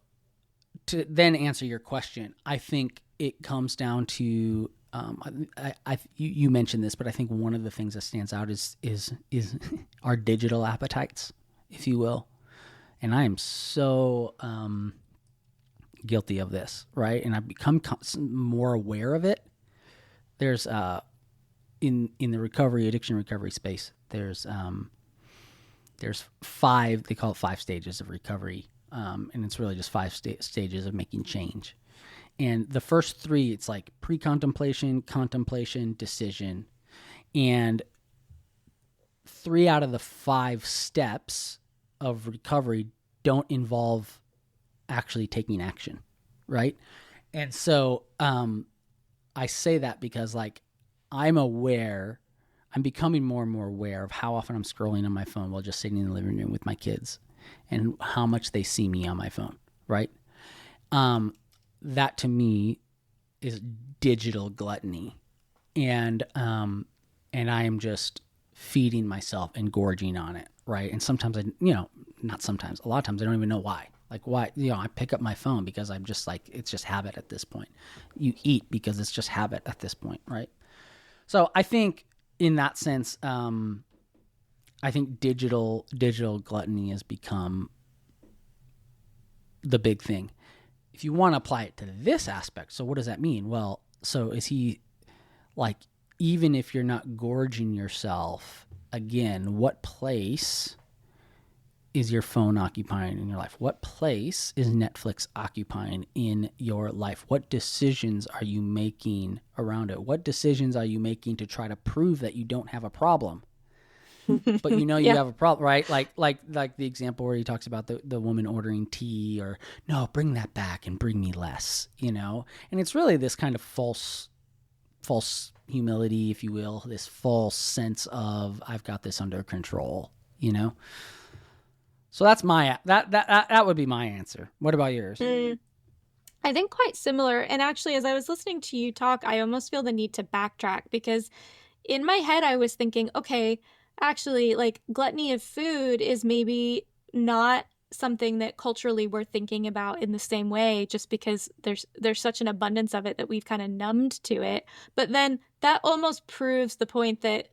to then answer your question, I think it comes down to you mentioned this, but I think one of the things that stands out is our digital appetites, if you will. And I am so guilty of this, right? And I've become more aware of it. There's in the addiction recovery space, there's 5, they call it 5 stages of recovery, and it's really just 5 stages of making change. And the first 3, it's like pre-contemplation, contemplation, decision. And 3 out of the 5 steps of recovery don't involve actually taking action, right? And so I say that because like I'm becoming more and more aware of how often I'm scrolling on my phone while just sitting in the living room with my kids and how much they see me on my phone, right? That to me is digital gluttony. And I am just feeding myself and gorging on it, right? And sometimes not sometimes, a lot of times I don't even know why. Like why, I pick up my phone because I'm just like, it's just habit at this point. You eat because it's just habit at this point, right? So I think in that sense, I think digital gluttony has become the big thing. If you want to apply it to this aspect, so what does that mean? Well, so is he like even if you're not gorging yourself, again, what place is your phone occupying in your life? What place is Netflix occupying in your life? What decisions are you making around it? What decisions are you making to try to prove that you don't have a problem? But you know you have a problem, right? Like the example where he talks about the woman ordering tea, or no, bring that back and bring me less, you know? And it's really this kind of false humility, if you will, this false sense of I've got this under control, you know? So that's that would be my answer. What about yours? I think quite similar. And actually, as I was listening to you talk, I almost feel the need to backtrack, because in my head, I was thinking, okay, actually, like, gluttony of food is maybe not something that culturally we're thinking about in the same way, just because there's such an abundance of it that we've kind of numbed to it. But then that almost proves the point that,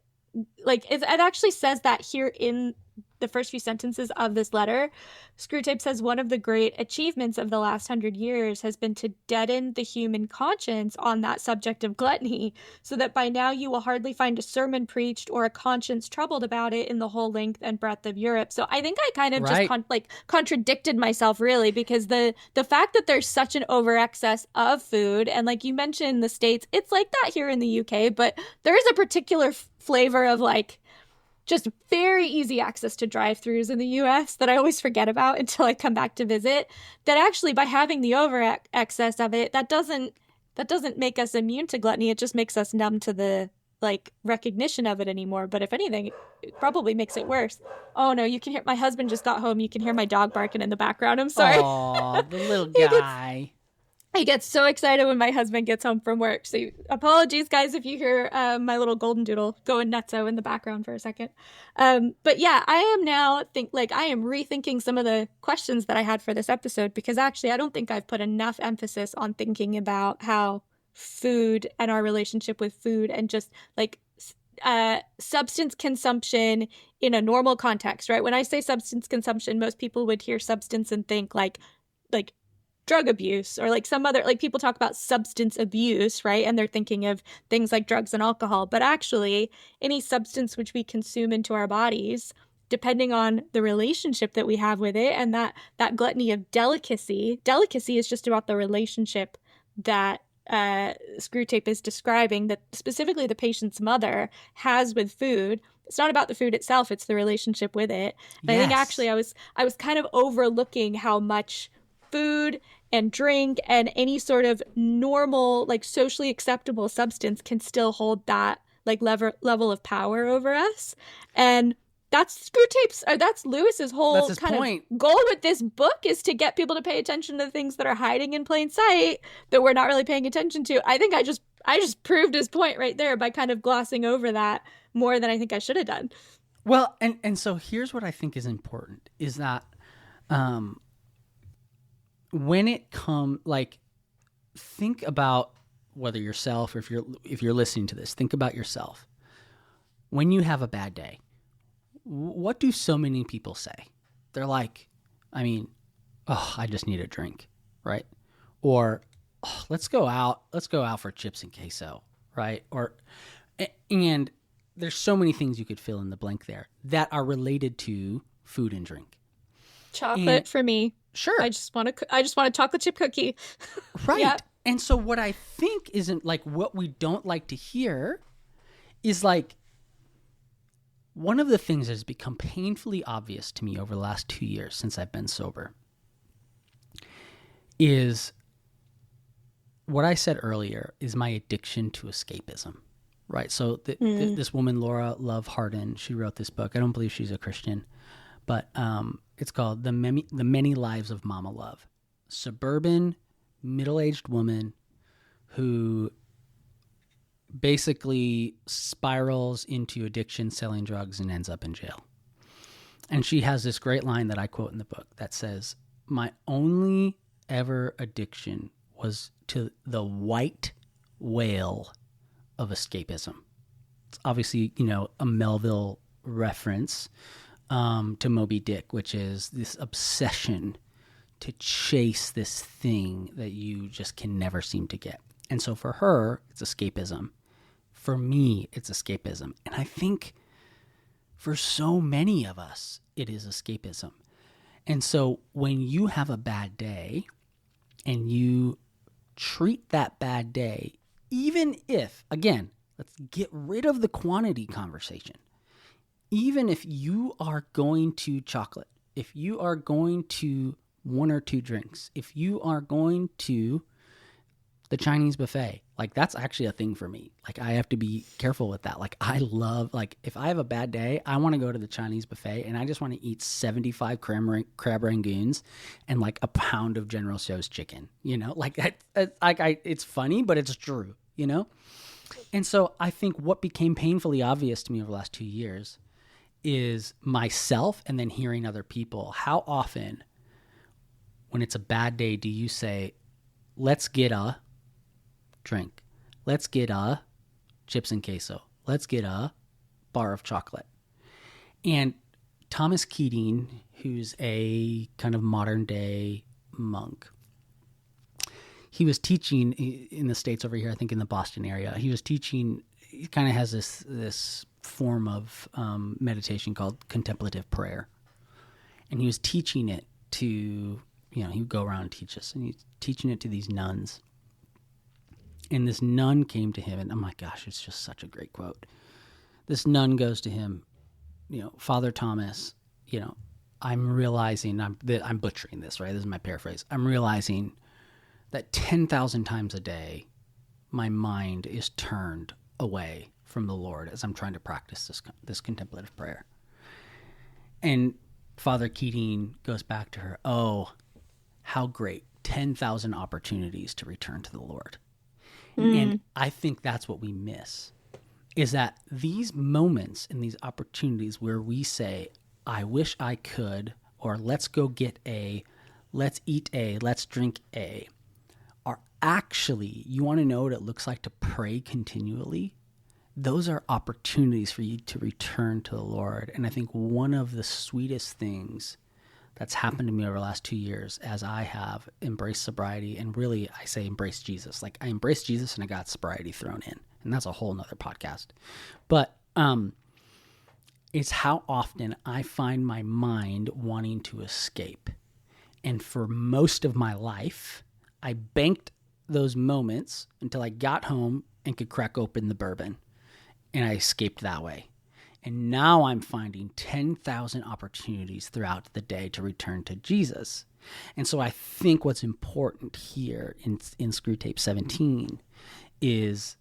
like, it actually says that here in the first few sentences of this letter. Screwtape says one of the great achievements of the last 100 years has been to deaden the human conscience on that subject of gluttony, so that by now you will hardly find a sermon preached or a conscience troubled about it in the whole length and breadth of Europe. So I think I kind of just contradicted myself, really, because the fact that there's such an over excess of food, and like you mentioned, the States, it's like that here in the UK, but there is a particular flavor of like just very easy access to drive-thrus in the US that I always forget about until I come back to visit, that actually by having the over excess of it, that doesn't make us immune to gluttony. It just makes us numb to the like recognition of it anymore. But if anything, it probably makes it worse. Oh no, you can hear my husband just got home. You can hear my dog barking in the background. I'm sorry. Oh, the little guy. I get so excited when my husband gets home from work. So apologies, guys, if you hear my little golden doodle going nutso in the background for a second. But yeah, I am now I am rethinking some of the questions that I had for this episode, because actually I don't think I've put enough emphasis on thinking about how food and our relationship with food and just like substance consumption in a normal context, right? When I say substance consumption, most people would hear substance and think like drug abuse, or like some other, like people talk about substance abuse, right? And they're thinking of things like drugs and alcohol. But actually, any substance which we consume into our bodies, depending on the relationship that we have with it, and that gluttony of delicacy is just about the relationship that Screwtape is describing, that specifically the patient's mother has with food. It's not about the food itself, it's the relationship with it. And yes. I think actually I was kind of overlooking how much food and drink and any sort of normal, like socially acceptable substance can still hold that like level of power over us. And that's that's Lewis's whole point. Of goal with this book, is to get people to pay attention to the things that are hiding in plain sight that we're not really paying attention to. I think I just proved his point right there by kind of glossing over that more than I think I should have done. Well, and so here's what I think is important, is that when it comes, like, think about whether yourself, or if you're listening to this, think about yourself. When you have a bad day, what do so many people say? They're like, I just need a drink, right? Or let's go out for chips and queso, right? And there's so many things you could fill in the blank there that are related to food and drink. Chocolate for me. Sure. I just want a chocolate chip cookie. Right. Yeah. And so what I think isn't like what we don't like to hear is like, one of the things that has become painfully obvious to me over the last 2 years since I've been sober is what I said earlier, is my addiction to escapism, right? So this woman, Laura Love Hardin, she wrote this book. I don't believe she's a Christian, but it's called The Many Lives of Mama Love. Suburban, middle-aged woman who basically spirals into addiction, selling drugs, and ends up in jail. And she has this great line that I quote in the book that says, "My only ever addiction was to the white whale of escapism." It's obviously, a Melville reference to Moby Dick, which is this obsession to chase this thing that you just can never seem to get. And so for her, it's escapism. For me, it's escapism. And I think for so many of us, it is escapism. And so when you have a bad day and you treat that bad day, even if, again, let's get rid of the quantity conversation. Even if you are going to chocolate, if you are going to one or two drinks, if you are going to the Chinese buffet, like that's actually a thing for me. Like I have to be careful with that. Like I love, like if I have a bad day, I want to go to the Chinese buffet and I just want to eat 75 crab rangoons and like a pound of General Tso's chicken, you know, like it's funny, but it's true, you know? And so I think what became painfully obvious to me over the last 2 years is myself and then hearing other people. How often when it's a bad day do you say, let's get a drink, let's get a chips and queso, let's get a bar of chocolate? And Thomas Keating, who's a kind of modern day monk, he was teaching in the States over here, I think in the Boston area. He was teaching, he kind of has this form of meditation called contemplative prayer. And he was teaching it to, you know, he would go around and teach us, and he's teaching it to these nuns. And this nun came to him, and oh my gosh, it's just such a great quote. This nun goes to him, you know, Father Thomas, you know, I'm realizing, I'm butchering this, right? This is my paraphrase. I'm realizing that 10,000 times a day, my mind is turned away from the Lord as I'm trying to practice this contemplative prayer. And Father Keating goes back to her, oh, how great, 10,000 opportunities to return to the Lord. And I think that's what we miss, is that these moments and these opportunities where we say, I wish I could, or let's go get a, let's eat a, let's drink a, are actually, you want to know what it looks like to pray continually? Those are opportunities for you to return to the Lord. And I think one of the sweetest things that's happened to me over the last 2 years as I have embraced sobriety, and really I say embrace Jesus. Like I embraced Jesus and I got sobriety thrown in, and that's a whole nother podcast. But it's how often I find my mind wanting to escape. And for most of my life, I banked those moments until I got home and could crack open the bourbon, and I escaped that way. And now I'm finding 10,000 opportunities throughout the day to return to Jesus. And so I think what's important here in Screwtape 17 is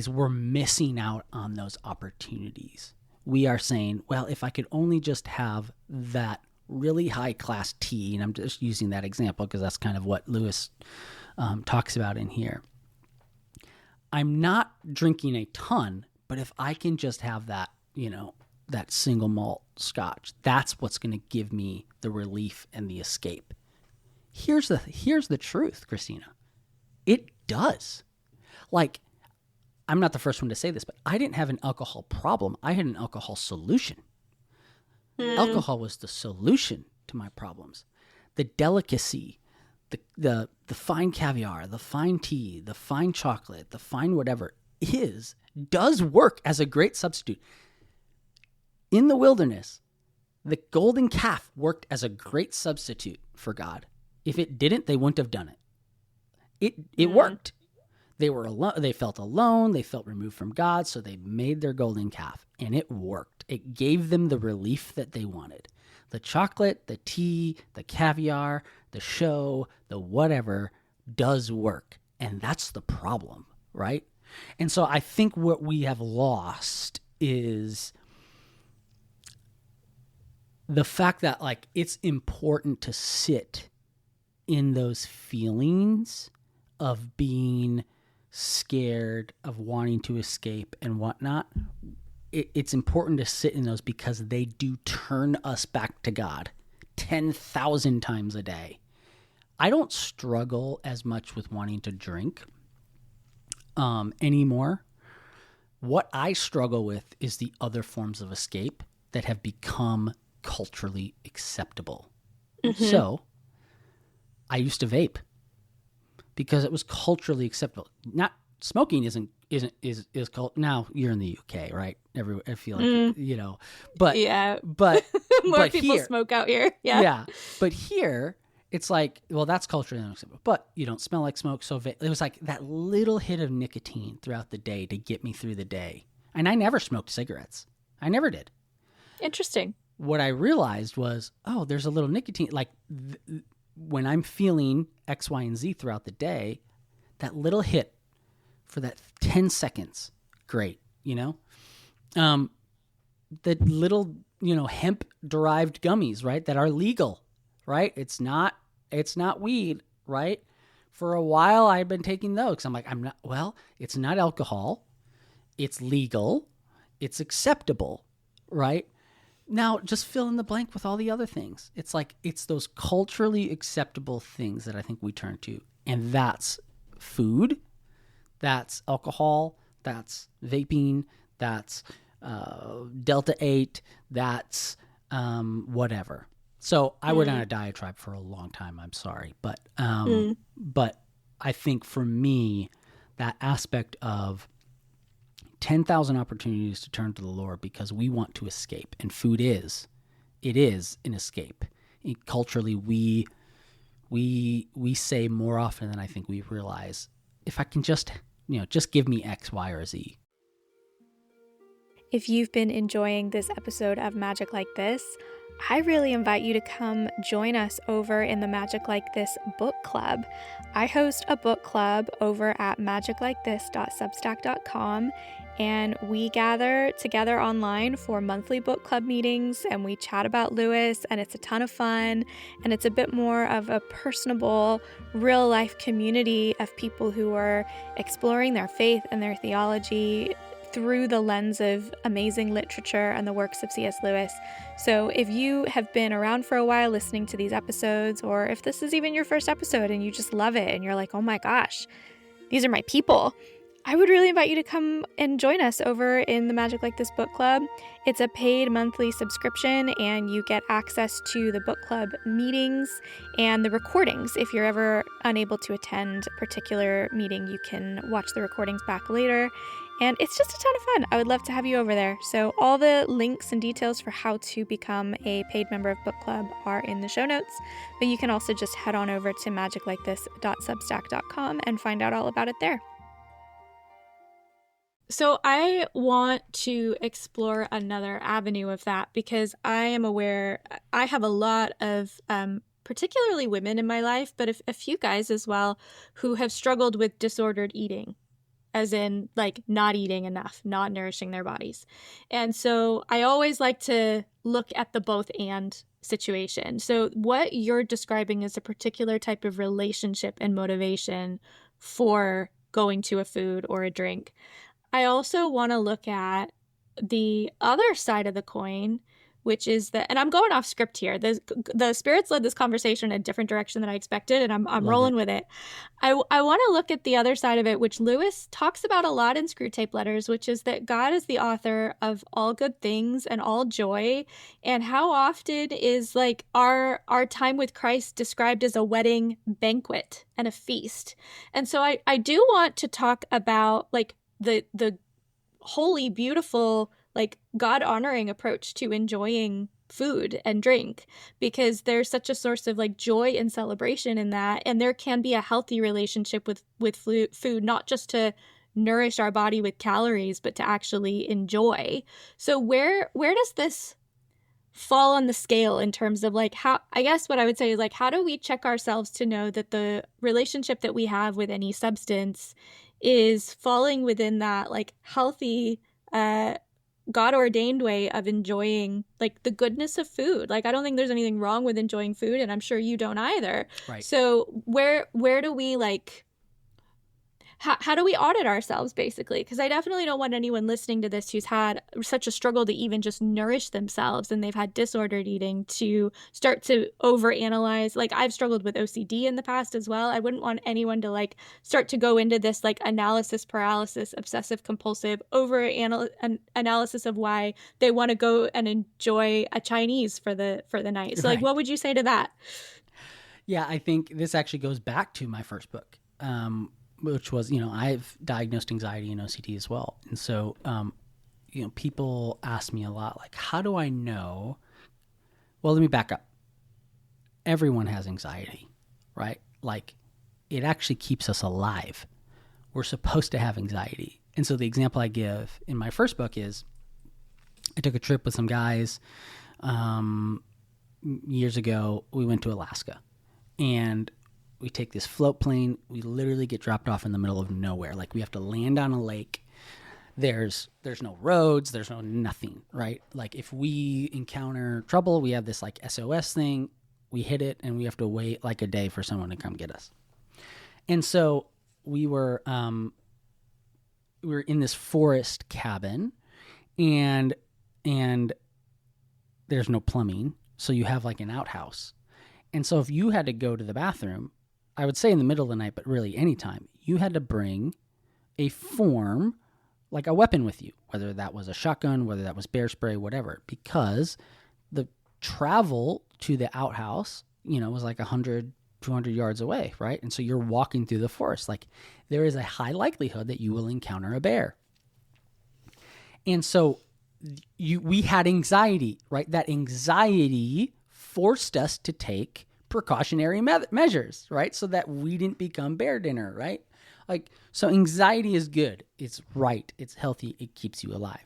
we're missing out on those opportunities. We are saying, well, if I could only just have that really high-class tea, and I'm just using that example because that's kind of what Lewis talks about in here. I'm not drinking a ton, but if I can just have that, you know, that single malt scotch, that's what's going to give me the relief and the escape. Here's the truth, Christina. It does. Like, I'm not the first one to say this, but I didn't have an alcohol problem. I had an alcohol solution. Alcohol was the solution to my problems. The delicacy, the fine caviar, the fine tea, the fine chocolate, the fine whatever does work as a great substitute. In the wilderness, the golden calf worked as a great substitute for God. If it didn't, they wouldn't have done it. It worked. They were alone. They felt alone. They felt removed from God, so they made their golden calf, and it worked. It gave them the relief that they wanted. The chocolate, the tea, the caviar, the show, the whatever does work, and that's the problem, right? And so I think what we have lost is the fact that, like, it's important to sit in those feelings of being scared, of wanting to escape and whatnot. It's important to sit in those because they do turn us back to God 10,000 times a day. I don't struggle as much with wanting to drink anymore. What I struggle with is the other forms of escape that have become culturally acceptable. So I used to vape because it was culturally acceptable. smoking is called, now you're in the UK, right? I feel like, but, Yeah. but, More but people here, smoke out here. Yeah. yeah. But here it's like, well, that's culturally unacceptable, but you don't smell like smoke. So it was like that little hit of nicotine throughout the day to get me through the day. And I never smoked cigarettes. I never did. Interesting. What I realized was, oh, there's a little nicotine. Like when I'm feeling X, Y, and Z throughout the day, that little hit for that 10 seconds, great, the little, hemp derived gummies, right, that are legal, right? It's not weed, right? For a while I've been taking those because I'm like, it's not alcohol, it's legal, it's acceptable, right? Now just fill in the blank with all the other things. It's like, it's those culturally acceptable things that I think we turn to, and that's food, that's alcohol, that's vaping, that's Delta 8, that's whatever. So I went on a diatribe for a long time. I'm sorry. But I think for me, that aspect of 10,000 opportunities to turn to the Lord because we want to escape. And food is an escape. Culturally, we say more often than I think we realize, if I can just give me X, Y, or Z. If you've been enjoying this episode of Magic Like This, I really invite you to come join us over in the Magic Like This book club. I host a book club over at magiclikethis.substack.com, and we gather together online for monthly book club meetings, and we chat about Lewis, and it's a ton of fun, and it's a bit more of a personable, real-life community of people who are exploring their faith and their theology through the lens of amazing literature and the works of C.S. Lewis. So if you have been around for a while listening to these episodes, or if this is even your first episode and you just love it and you're like, oh my gosh, these are my people, I would really invite you to come and join us over in the Magic Like This book club. It's a paid monthly subscription, and you get access to the book club meetings and the recordings. If you're ever unable to attend a particular meeting, you can watch the recordings back later. And it's just a ton of fun. I would love to have you over there. So all the links and details for how to become a paid member of book club are in the show notes. But you can also just head on over to magiclikethis.substack.com and find out all about it there. So I want to explore another avenue of that, because I am aware I have a lot of particularly women in my life, but a few guys as well, who have struggled with disordered eating, as in like not eating enough, not nourishing their bodies. And so I always like to look at the both and situation. So what you're describing is a particular type of relationship and motivation for going to a food or a drink. I also want to look at the other side of the coin, which is that, and I'm going off script here. The spirits led this conversation in a different direction than I expected, and I'm rolling with it. I want to look at the other side of it, which Lewis talks about a lot in Screwtape letters, which is that God is the author of all good things and all joy. And how often is like our time with Christ described as a wedding banquet and a feast? And so I do want to talk about like the holy, beautiful, like God-honoring approach to enjoying food and drink, because there's such a source of like joy and celebration in that. And there can be a healthy relationship with food, not just to nourish our body with calories, but to actually enjoy. So where does this fall on the scale in terms of like how, I guess what I would say is like, how do we check ourselves to know that the relationship that we have with any substance is falling within that like healthy, God-ordained way of enjoying like the goodness of food? Like, I don't think there's anything wrong with enjoying food, and I'm sure you don't either. Right. So where do we like, how do we audit ourselves, basically? Because I definitely don't want anyone listening to this who's had such a struggle to even just nourish themselves, and they've had disordered eating, to start to overanalyze. Like, I've struggled with OCD in the past as well. I wouldn't want anyone to like start to go into this like analysis paralysis, obsessive compulsive analysis of why they want to go and enjoy a Chinese for the night. So like, what would you say to that? Yeah, I think this actually goes back to my first book. which was, I've diagnosed anxiety and OCD as well. And so, people ask me a lot, like, how do I know? Well, let me back up. Everyone has anxiety, right? Like, it actually keeps us alive. We're supposed to have anxiety. And so the example I give in my first book is I took a trip with some guys years ago. We went to Alaska, and we take this float plane. We literally get dropped off in the middle of nowhere. Like, we have to land on a lake. There's no roads. There's no nothing, right? Like, if we encounter trouble, we have this like SOS thing. We hit it, and we have to wait like a day for someone to come get us. And so we were in this forest cabin, and there's no plumbing, so you have like an outhouse. And so if you had to go to the bathroom, I would say in the middle of the night, but really anytime, you had to bring a form, like a weapon with you, whether that was a shotgun, whether that was bear spray, whatever, because the travel to the outhouse, was like 100, 200 yards away, right? And so you're walking through the forest. Like, there is a high likelihood that you will encounter a bear. And so we had anxiety, right? That anxiety forced us to take precautionary measures, right? So that we didn't become bear dinner, right? Like, so anxiety is good. It's right. It's healthy. It keeps you alive.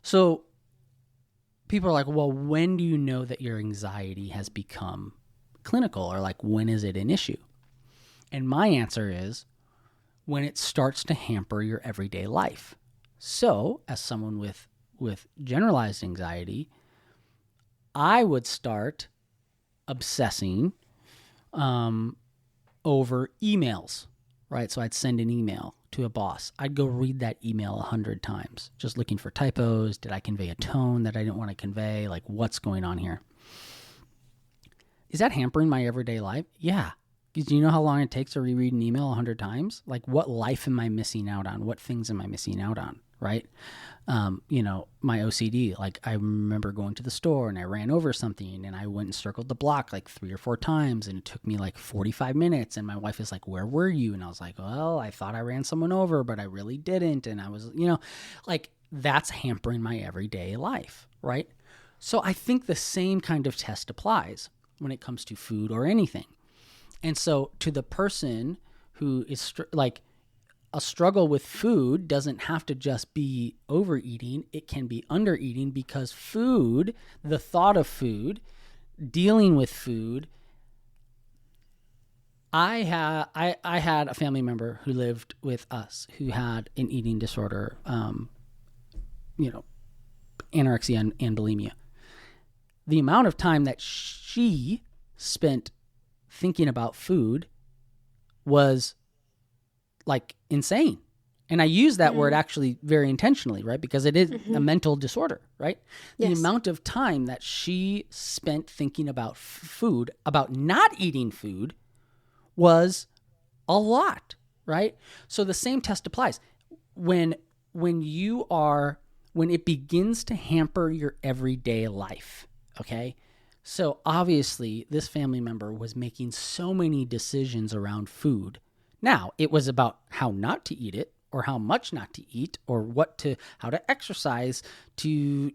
So people are like, well, when do you know that your anxiety has become clinical, or like, when is it an issue? And my answer is when it starts to hamper your everyday life. So as someone with generalized anxiety, I would start obsessing over emails, right? So I'd send an email to a boss. I'd go read that email 100 times, just looking for typos. Did I convey a tone that I didn't want to convey? Like, what's going on here? Is that hampering my everyday life? Yeah. Do you know how long it takes to reread an email 100 times? Like, what life am I missing out on? What things am I missing out on? Right? My OCD, like, I remember going to the store and I ran over something and I went and circled the block like 3 or 4 times, and it took me like 45 minutes. And my wife is like, where were you? And I was like, well, I thought I ran someone over, but I really didn't. And I was, like, that's hampering my everyday life, right? So I think the same kind of test applies when it comes to food or anything. And so to the person who is a struggle with food doesn't have to just be overeating. It can be undereating, because food, the thought of food, dealing with food. I had a family member who lived with us who had an eating disorder, anorexia and bulimia. The amount of time that she spent thinking about food was like insane. And I use that word actually very intentionally, right? Because it is a mental disorder, right? Yes. The amount of time that she spent thinking about food, about not eating food, was a lot, right? So the same test applies. When it begins to hamper your everyday life, okay? So obviously this family member was making so many decisions around food. Now, it was about how not to eat it, or how much not to eat, or how to exercise to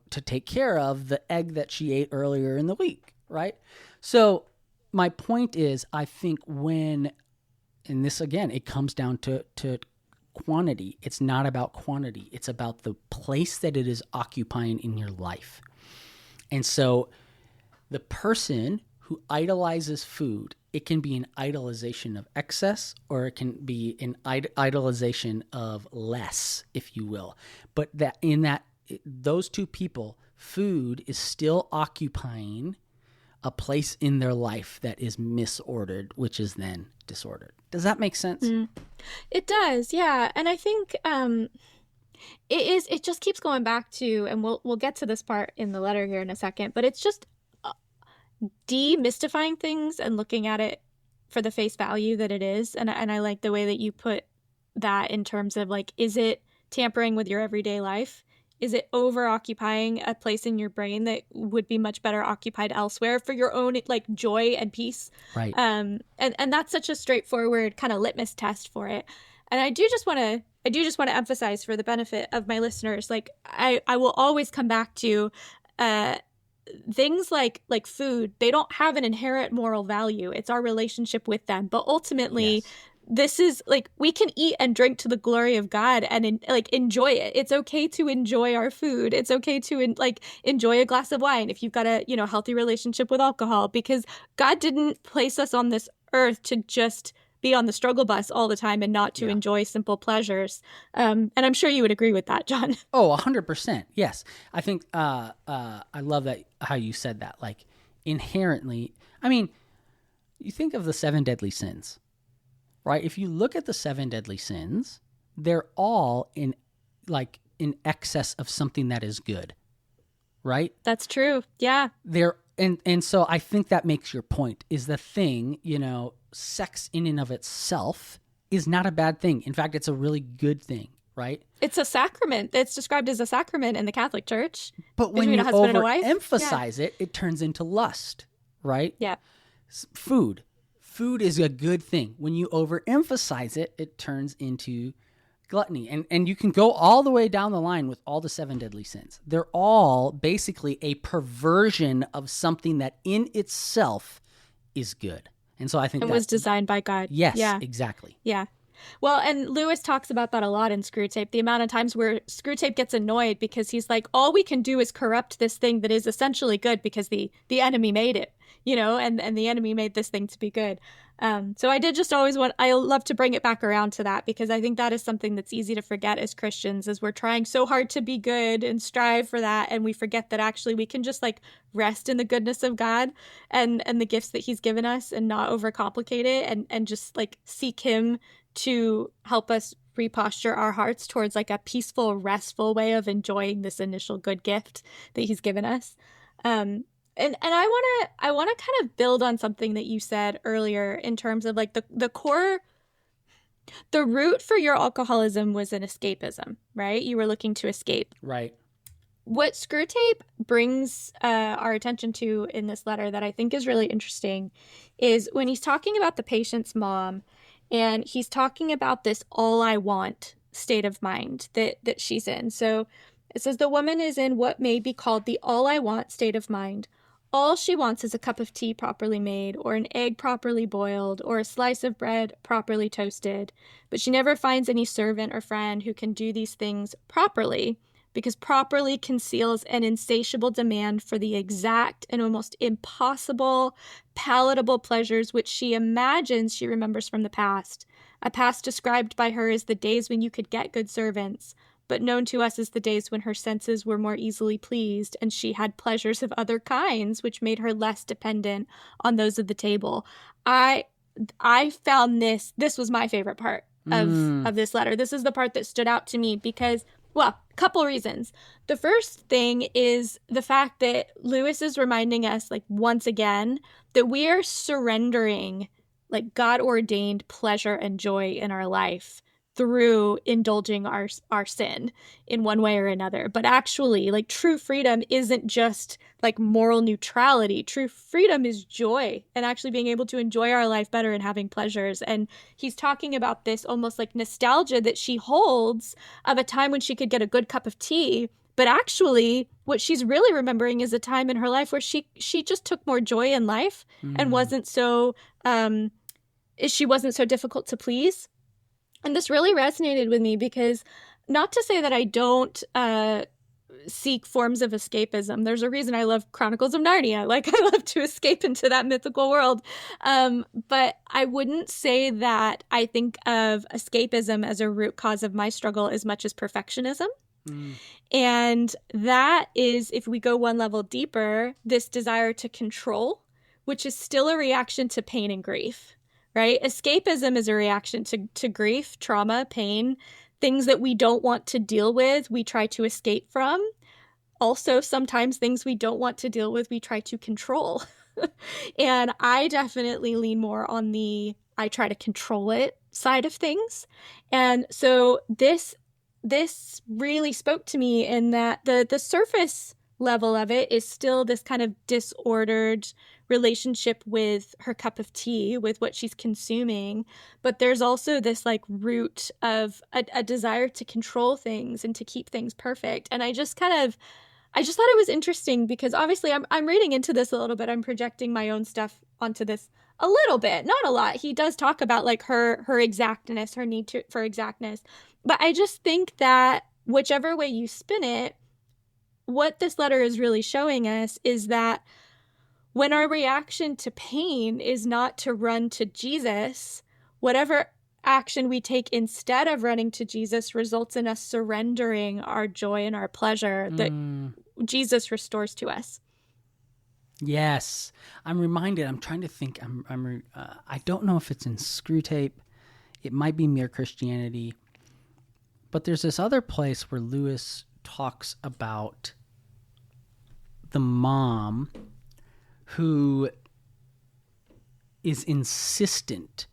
take care of the egg that she ate earlier in the week, right? So my point is, I think and this again, it comes down to quantity. It's not about quantity. It's about the place that it is occupying in your life. And so the person who idolizes food, it can be an idolization of excess, or it can be an idolization of less, if you will. But those two people, food is still occupying a place in their life that is misordered, which is then disordered. Does that make sense? It does, yeah. And I think it just keeps going back to, and we'll get to this part in the letter here in a second, but it's just demystifying things and looking at it for the face value that it is. And I like the way that you put that in terms of, like, is it tampering with your everyday life? Is it over occupying a place in your brain that would be much better occupied elsewhere for your own like joy and peace? Right. And that's such a straightforward kind of litmus test for it. And I do just want to emphasize for the benefit of my listeners, like I will always come back to things like food. They don't have an inherent moral value. It's our relationship with them. But ultimately, Yes. this is like we can eat and drink to the glory of God and enjoy it. It's okay to enjoy our food. It's okay to enjoy a glass of wine if you've got a healthy relationship with alcohol, because God didn't place us on this earth to just be on the struggle bus all the time and not to enjoy simple pleasures. And I'm sure you would agree with that, John. Oh, 100%. Yes. I think I love that how you said that. Like inherently, I mean, you think of the 7 deadly sins, right? If you look at the 7 deadly sins, they're all in excess of something that is good, right? That's true. Yeah. And so I think that makes your point is the thing, sex in and of itself is not a bad thing. In fact, it's a really good thing, right? It's a sacrament. It's described as a sacrament in the Catholic Church. But when you overemphasize it, it turns into lust, right? Yeah. Food is a good thing. When you overemphasize it, it turns into gluttony. And you can go all the way down the line with all the 7 deadly sins. They're all basically a perversion of something that in itself is good. And so I think it was designed by God. Yes, yeah. Exactly. Yeah. Well, and Lewis talks about that a lot in Screwtape, the amount of times where Screwtape gets annoyed because he's like, all we can do is corrupt this thing that is essentially good because the enemy made it, and the enemy made this thing to be good. So I did just always I love to bring it back around to that, because I think that is something that's easy to forget as Christians, as we're trying so hard to be good and strive for that. And we forget that actually we can just rest in the goodness of God and the gifts that he's given us and not overcomplicate it and just seek him to help us reposture our hearts towards a peaceful, restful way of enjoying this initial good gift that he's given us. And I want to kind of build on something that you said earlier in terms of the core, the root for your alcoholism was an escapism, right? You were looking to escape. Right. What Screwtape brings our attention to in this letter that I think is really interesting is when he's talking about the patient's mom, and he's talking about this all I want state of mind that she's in. So it says the woman is in what may be called the all I want state of mind. All she wants is a cup of tea properly made, or an egg properly boiled, or a slice of bread properly toasted. But she never finds any servant or friend who can do these things properly, because properly conceals an insatiable demand for the exact and almost impossible, palatable pleasures which she imagines she remembers from the past, a past described by her as the days when you could get good servants, but known to us as the days when her senses were more easily pleased and she had pleasures of other kinds which made her less dependent on those of the table. I found this was my favorite part of this letter. This is the part that stood out to me because, well, a couple reasons. The first thing is the fact that Lewis is reminding us, once again, that we are surrendering, God-ordained pleasure and joy in our life through indulging our sin in one way or another. But actually, true freedom isn't just moral neutrality. True freedom is joy and actually being able to enjoy our life better and having pleasures. And he's talking about this almost nostalgia that she holds of a time when she could get a good cup of tea. But actually, what she's really remembering is a time in her life where she just took more joy in life and wasn't so she wasn't so difficult to please. And this really resonated with me because, not to say that I don't seek forms of escapism. There's a reason I love Chronicles of Narnia. I love to escape into that mythical world. But I wouldn't say that I think of escapism as a root cause of my struggle as much as perfectionism. And that is, if we go one level deeper, this desire to control, which is still a reaction to pain and grief. Right? Escapism is a reaction to grief, trauma, pain, things that we don't want to deal with, we try to escape from. Also, sometimes things we don't want to deal with, we try to control. And I definitely lean more on the I try to control it side of things. And so this this really spoke to me in that the surface level of it is still this kind of disordered relationship with her cup of tea, with what she's consuming. But there's also this like root of a desire to control things and to keep things perfect. And I just thought it was interesting because obviously I'm reading into this a little bit. I'm projecting my own stuff onto this a little bit, not a lot. He does talk about like her exactness, her need for exactness. But I just think that whichever way you spin it, what this letter is really showing us is that when our reaction to pain is not to run to Jesus, whatever action we take instead of running to Jesus results in us surrendering our joy and our pleasure that Jesus restores to us. Yes. I'm reminded, I'm trying to think, I don't know if it's in Screwtape. It might be Mere Christianity. But there's this other place where Lewis talks about the mom who is insistent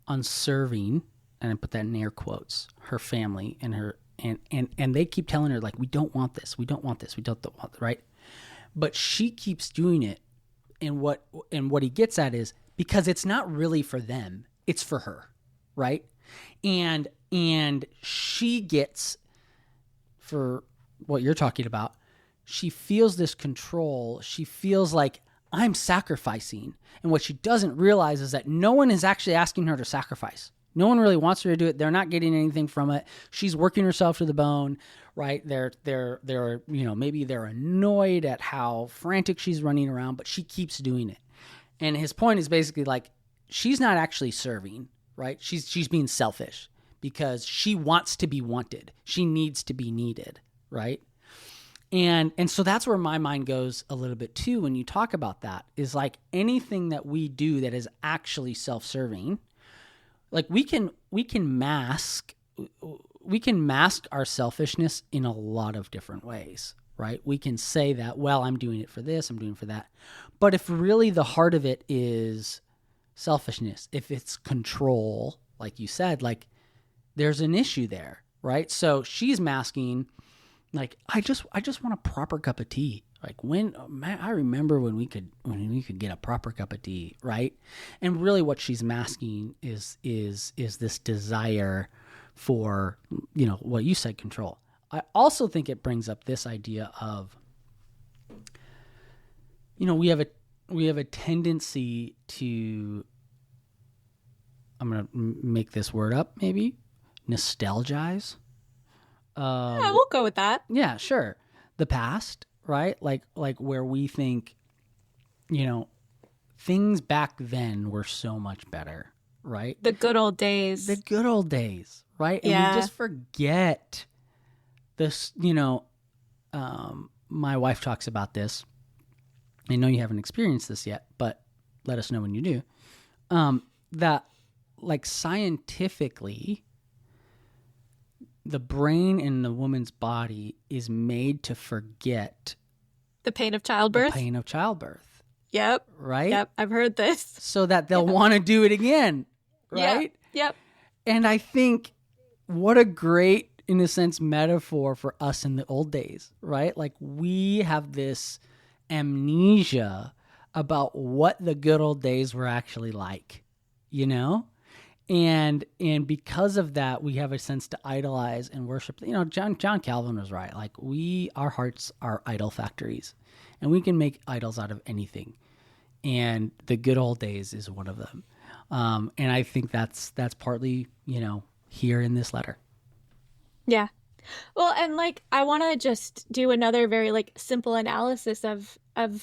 on serving, and I put that in air quotes, her family and her and they keep telling her like, we don't want this, we don't want this, we don't want it, right? But she keeps doing it, and what he gets at is because it's not really for them, it's for her, right? And she gets, for what you're talking about, she feels this control. She feels like I'm sacrificing. And what she doesn't realize is that no one is actually asking her to sacrifice. No one really wants her to do it. They're not getting anything from it. She's working herself to the bone, right? They're maybe they're annoyed at how frantic she's running around, but she keeps doing it. And his point is basically like, she's not actually serving, right? She's being selfish because she wants to be wanted. She needs to be needed, right? And so that's where my mind goes a little bit too when you talk about that, is like anything that we do that is actually self-serving, like we can mask our selfishness in a lot of different ways, right? We can say that, well, I'm doing it for this, I'm doing it for that. But if really the heart of it is selfishness, if it's control, like you said, like there's an issue there, right? So she's masking, like, I just want a proper cup of tea. Like I remember when we could get a proper cup of tea, right? And really what she's masking is this desire for, what you said, control. I also think it brings up this idea of, we have a tendency to, I'm going to make this word up, maybe, nostalgize. Yeah, we'll go with that. Yeah, sure. The past, right? Like where we think, things back then were so much better, right? The good old days. The good old days, right? And yeah. we just forget this, my wife talks about this. I know you haven't experienced this yet, but let us know when you do. That like scientifically, the brain in the woman's body is made to forget the pain of childbirth. The pain of childbirth. Yep. Right? Yep. I've heard this. So that they'll want to do it again. Right? Yep. And I think what a great, in a sense, metaphor for us in the old days, right? Like we have this amnesia about what the good old days were actually like, And because of that, we have a sense to idolize and worship. John Calvin was right. Like our hearts are idol factories, and we can make idols out of anything. And the good old days is one of them. And I think that's partly, here in this letter. Yeah. Well, and I want to just do another very simple analysis of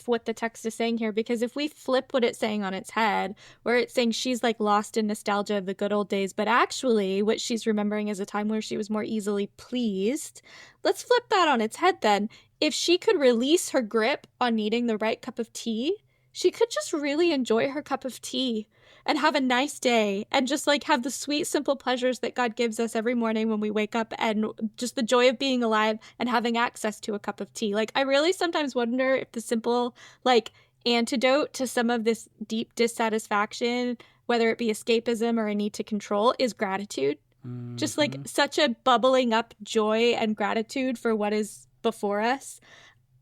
what the text is saying here, because if we flip what it's saying on its head, where it's saying she's lost in nostalgia of the good old days, but actually what she's remembering is a time where she was more easily pleased. Let's flip that on its head then. If she could release her grip on needing the right cup of tea, she could just really enjoy her cup of tea and have a nice day and just have the sweet, simple pleasures that God gives us every morning when we wake up, and just the joy of being alive and having access to a cup of tea. I really sometimes wonder if the simple antidote to some of this deep dissatisfaction, whether it be escapism or a need to control, is gratitude. Just like such a bubbling up joy and gratitude for what is before us.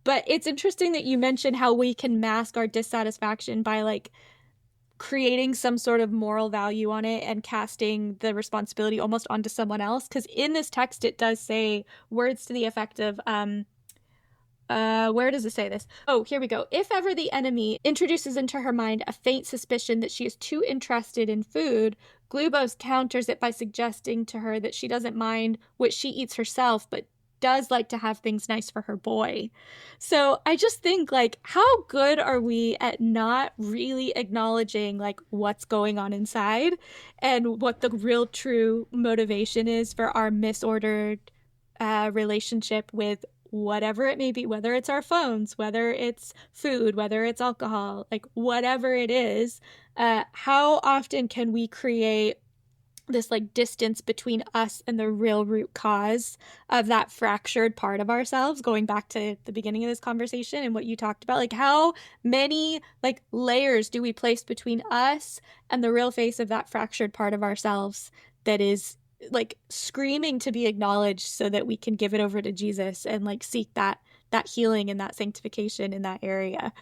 But it's interesting that you mentioned how we can mask our dissatisfaction by like creating some sort of moral value on it and casting the responsibility almost onto someone else. Because in this text, it does say words to the effect of, where does it say this? Oh, here we go. If ever the enemy introduces into her mind a faint suspicion that she is too interested in food, Glubose counters it by suggesting to her that she doesn't mind what she eats herself, but does like to have things nice for her boy. So I just think, like, how good are we at not really acknowledging, like, what's going on inside and what the real true motivation is for our misordered relationship with whatever it may be, whether it's our phones, whether it's food, whether it's alcohol, like whatever it is. How often can we create this like distance between us and the real root cause of that fractured part of ourselves, going back to the beginning of this conversation and what you talked about? Like, how many like layers do we place between us and the real face of that fractured part of ourselves that is like screaming to be acknowledged so that we can give it over to Jesus and like seek that healing and that sanctification in that area?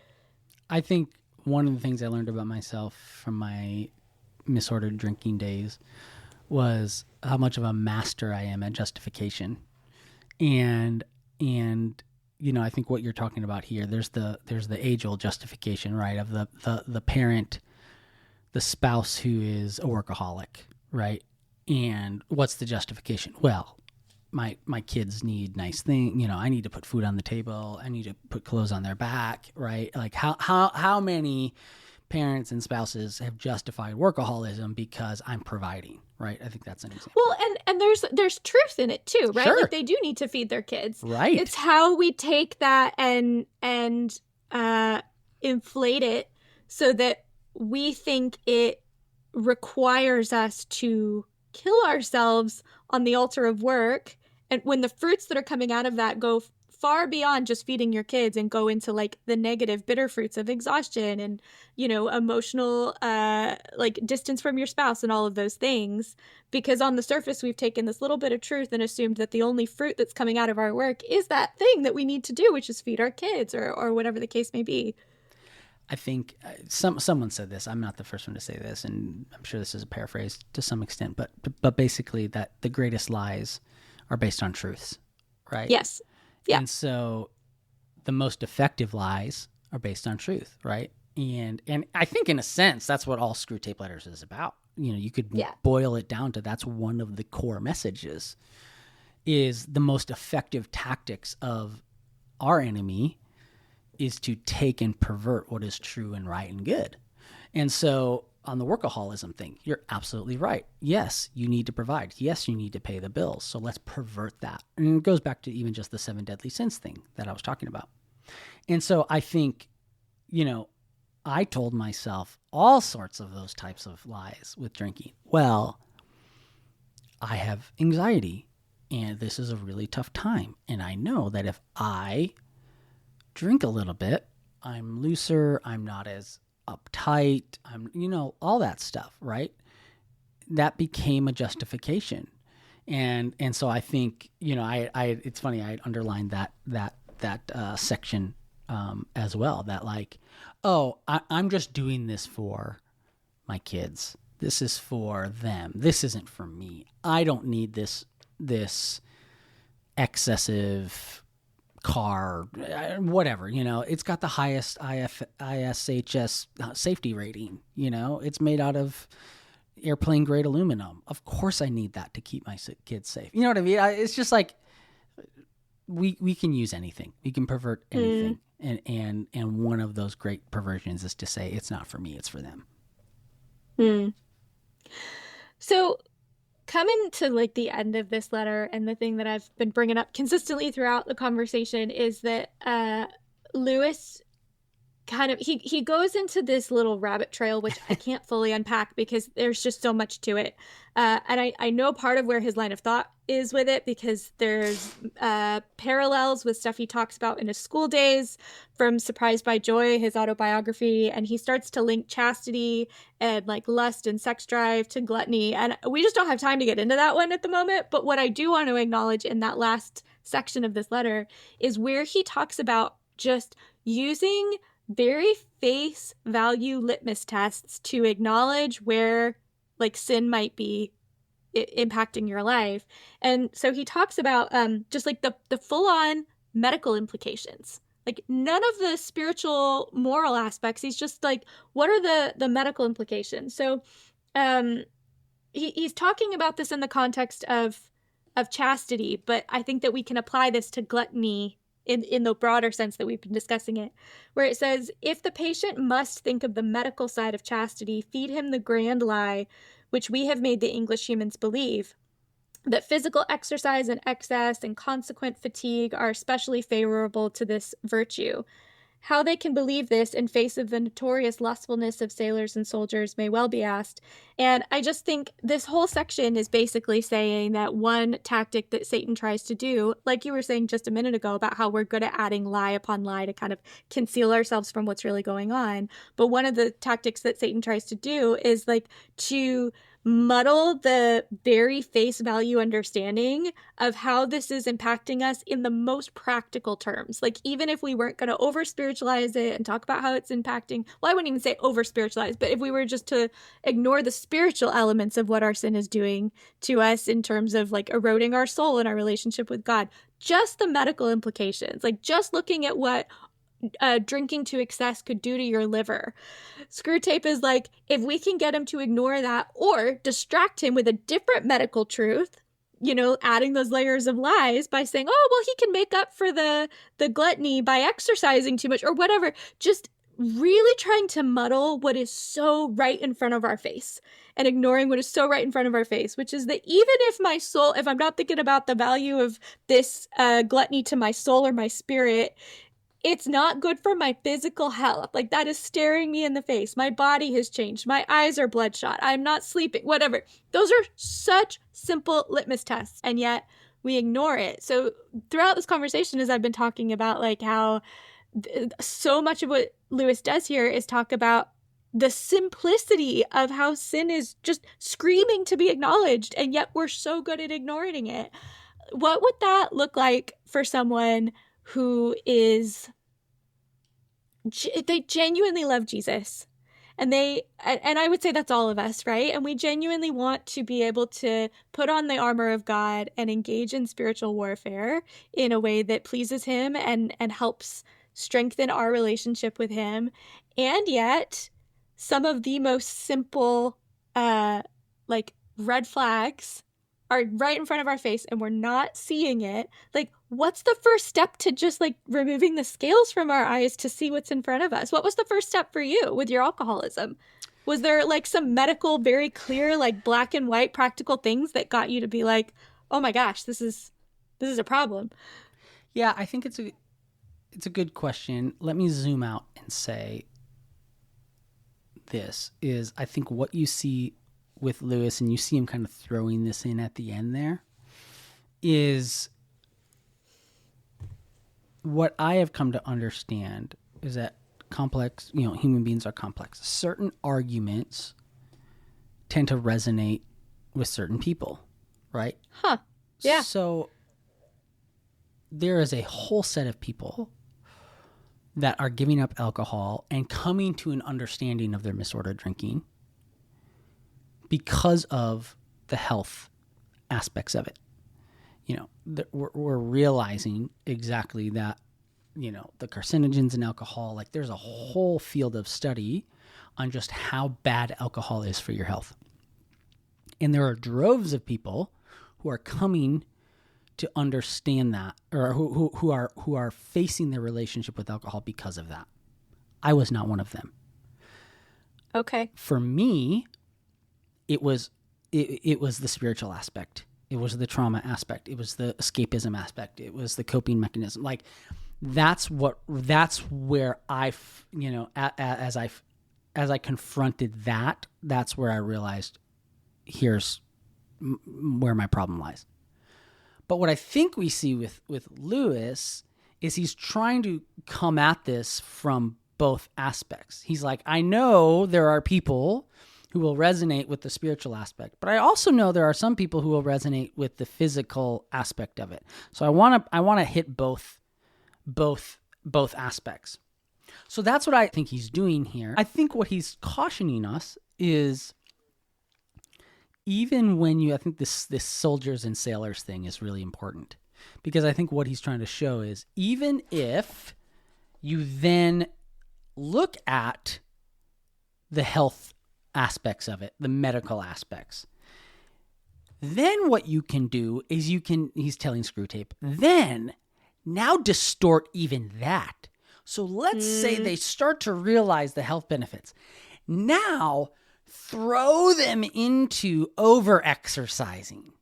I think one of the things I learned about myself from my misordered drinking days was how much of a master I am at justification. And you know, I think what you're talking about here, there's the age-old justification, right, of the parent, the spouse who is a workaholic, right? And what's the justification? Well, my kids need nice things, you know, I need to put food on the table, I need to put clothes on their back, right? Like how many parents and spouses have justified workaholism because I'm providing, right? I think that's an example. Well, and there's truth in it too, right? Sure. Like they do need to feed their kids. Right. It's how we take that and inflate it so that we think it requires us to kill ourselves on the altar of work. And when the fruits that are coming out of that go far beyond just feeding your kids and go into like the negative bitter fruits of exhaustion and, you know, emotional like distance from your spouse and all of those things, because on the surface we've taken this little bit of truth and assumed that the only fruit that's coming out of our work is that thing that we need to do, which is feed our kids or whatever the case may be. I think someone said this. I'm not the first one to say this, and I'm sure this is a paraphrase to some extent, but basically that the greatest lies are based on truths, right? Yes. Yeah. And so the most effective lies are based on truth, right? And I think in a sense that's what all Screwtape Letters is about. You know, you could boil it down to that's one of the core messages, is the most effective tactics of our enemy is to take and pervert what is true and right and good. And so on the workaholism thing, you're absolutely right. Yes, you need to provide. Yes, you need to pay the bills. So let's pervert that. And it goes back to even just the 7 deadly sins thing that I was talking about. And so I think, you know, I told myself all sorts of those types of lies with drinking. Well, I have anxiety and this is a really tough time. And I know that if I drink a little bit, I'm looser, I'm not as uptight, I'm, you know, all that stuff, right? That became a justification. And so I think, you know, I it's funny, I underlined that section as well, that like, oh, I'm just doing this for my kids. This is for them. This isn't for me. I don't need this excessive car, whatever, you know, it's got the highest ISHS safety rating, you know, it's made out of airplane grade aluminum. Of course I need that to keep my kids safe. You know what I mean? It's just like, we can use anything. We can pervert anything. And one of those great perversions is to say, it's not for me, it's for them. So coming to like the end of this letter, and the thing that I've been bringing up consistently throughout the conversation is that Lewis kind of, he goes into this little rabbit trail, which I can't fully unpack because there's just so much to it. And I know part of where his line of thought is with it, because there's parallels with stuff he talks about in his school days from Surprised by Joy, his autobiography, and he starts to link chastity and like lust and sex drive to gluttony. And we just don't have time to get into that one at the moment. But what I do want to acknowledge in that last section of this letter is where he talks about just using very face value litmus tests to acknowledge where like sin might be impacting your life. And so he talks about just like the full-on medical implications, like none of the spiritual moral aspects. He's just like, what are the medical implications? So he's talking about this in the context of chastity, but I think that we can apply this to gluttony in the broader sense that we've been discussing it, where it says, if the patient must think of the medical side of chastity, feed him the grand lie, which we have made the English humans believe, that physical exercise and excess and consequent fatigue are especially favorable to this virtue. How they can believe this in face of the notorious lustfulness of sailors and soldiers may well be asked. And I just think this whole section is basically saying that one tactic that Satan tries to do, like you were saying just a minute ago about how we're good at adding lie upon lie to kind of conceal ourselves from what's really going on. But one of the tactics that Satan tries to do is like to muddle the very face value understanding of how this is impacting us in the most practical terms. Like, even if we weren't going to over spiritualize it and talk about how it's impacting, well, I wouldn't even say over spiritualize, but if we were just to ignore the spiritual elements of what our sin is doing to us in terms of like eroding our soul and our relationship with God, just the medical implications, like just looking at what drinking to excess could do to your liver. Screwtape is like, if we can get him to ignore that or distract him with a different medical truth, you know, adding those layers of lies by saying, oh, well, he can make up for the gluttony by exercising too much or whatever, just really trying to muddle what is so right in front of our face and ignoring what is so right in front of our face, which is that even if my soul, if I'm not thinking about the value of this gluttony to my soul or my spirit, it's not good for my physical health. Like, that is staring me in the face. My body has changed. My eyes are bloodshot. I'm not sleeping, whatever. Those are such simple litmus tests, and yet we ignore it. So throughout this conversation, as I've been talking about like how so much of what Lewis does here is talk about the simplicity of how sin is just screaming to be acknowledged, and yet we're so good at ignoring it. What would that look like for someone who they genuinely love Jesus, and I would say that's all of us, right? And we genuinely want to be able to put on the armor of God and engage in spiritual warfare in a way that pleases him and helps strengthen our relationship with him. And yet some of the most simple like red flags are right in front of our face and we're not seeing it. Like, what's the first step to just like removing the scales from our eyes to see what's in front of us? What was the first step for you with your alcoholism? Was there like some medical, very clear, like black and white practical things that got you to be like, oh my gosh, this is a problem? Yeah, I think it's a good question. Let me zoom out and say this is, I think what you see with Lewis, and you see him kind of throwing this in at the end there, is what I have come to understand is that complex, human beings are complex. Certain arguments tend to resonate with certain people, right? Huh. Yeah. So there is a whole set of people that are giving up alcohol and coming to an understanding of their misordered drinking because of the health aspects of it. We're realizing exactly that, the carcinogens in alcohol, like there's a whole field of study on just how bad alcohol is for your health. And there are droves of people who are coming to understand that, or who are facing their relationship with alcohol because of that. I was not one of them. Okay. For me, it was the spiritual aspect. It was the trauma aspect. It was the escapism aspect. It was the coping mechanism. Like that's where I, as I confronted that, that's where I realized here's where my problem lies. But what I think we see with Lewis is he's trying to come at this from both aspects. He's like, I know there are people who will resonate with the spiritual aspect, but I also know there are some people who will resonate with the physical aspect of it. So I want to hit both aspects. So that's what I think he's doing here. I think what he's cautioning us is, even when I think this soldiers and sailors thing is really important, because I think what he's trying to show is, even if you then look at the health aspects of it, the medical aspects, then what you can do is he's telling Screwtape, then now distort even that. So let's say they start to realize the health benefits. Now throw them into over-exercising,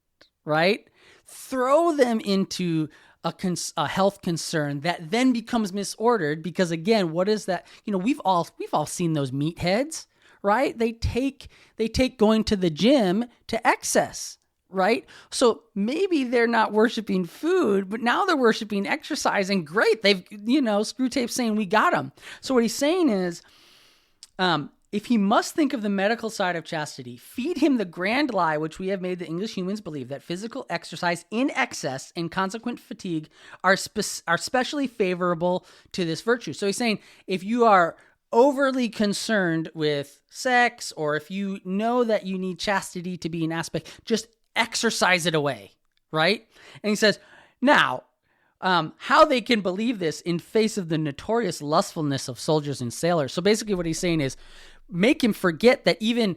right? Throw them into a health concern that then becomes misordered, because again, what is that? We've all seen those meatheads, right? They take going to the gym to excess, right? So maybe they're not worshiping food, but now they're worshiping exercise, and great, they've, Screwtape's saying we got them. So what he's saying is, if he must think of the medical side of chastity, feed him the grand lie which we have made the English humans believe, that physical exercise in excess and consequent fatigue are specially favorable to this virtue. So he's saying, if you are overly concerned with sex, or if you know that you need chastity to be an aspect, just exercise it away, right? And he says, now, how they can believe this in face of the notorious lustfulness of soldiers and sailors. So basically what he's saying is, make him forget that even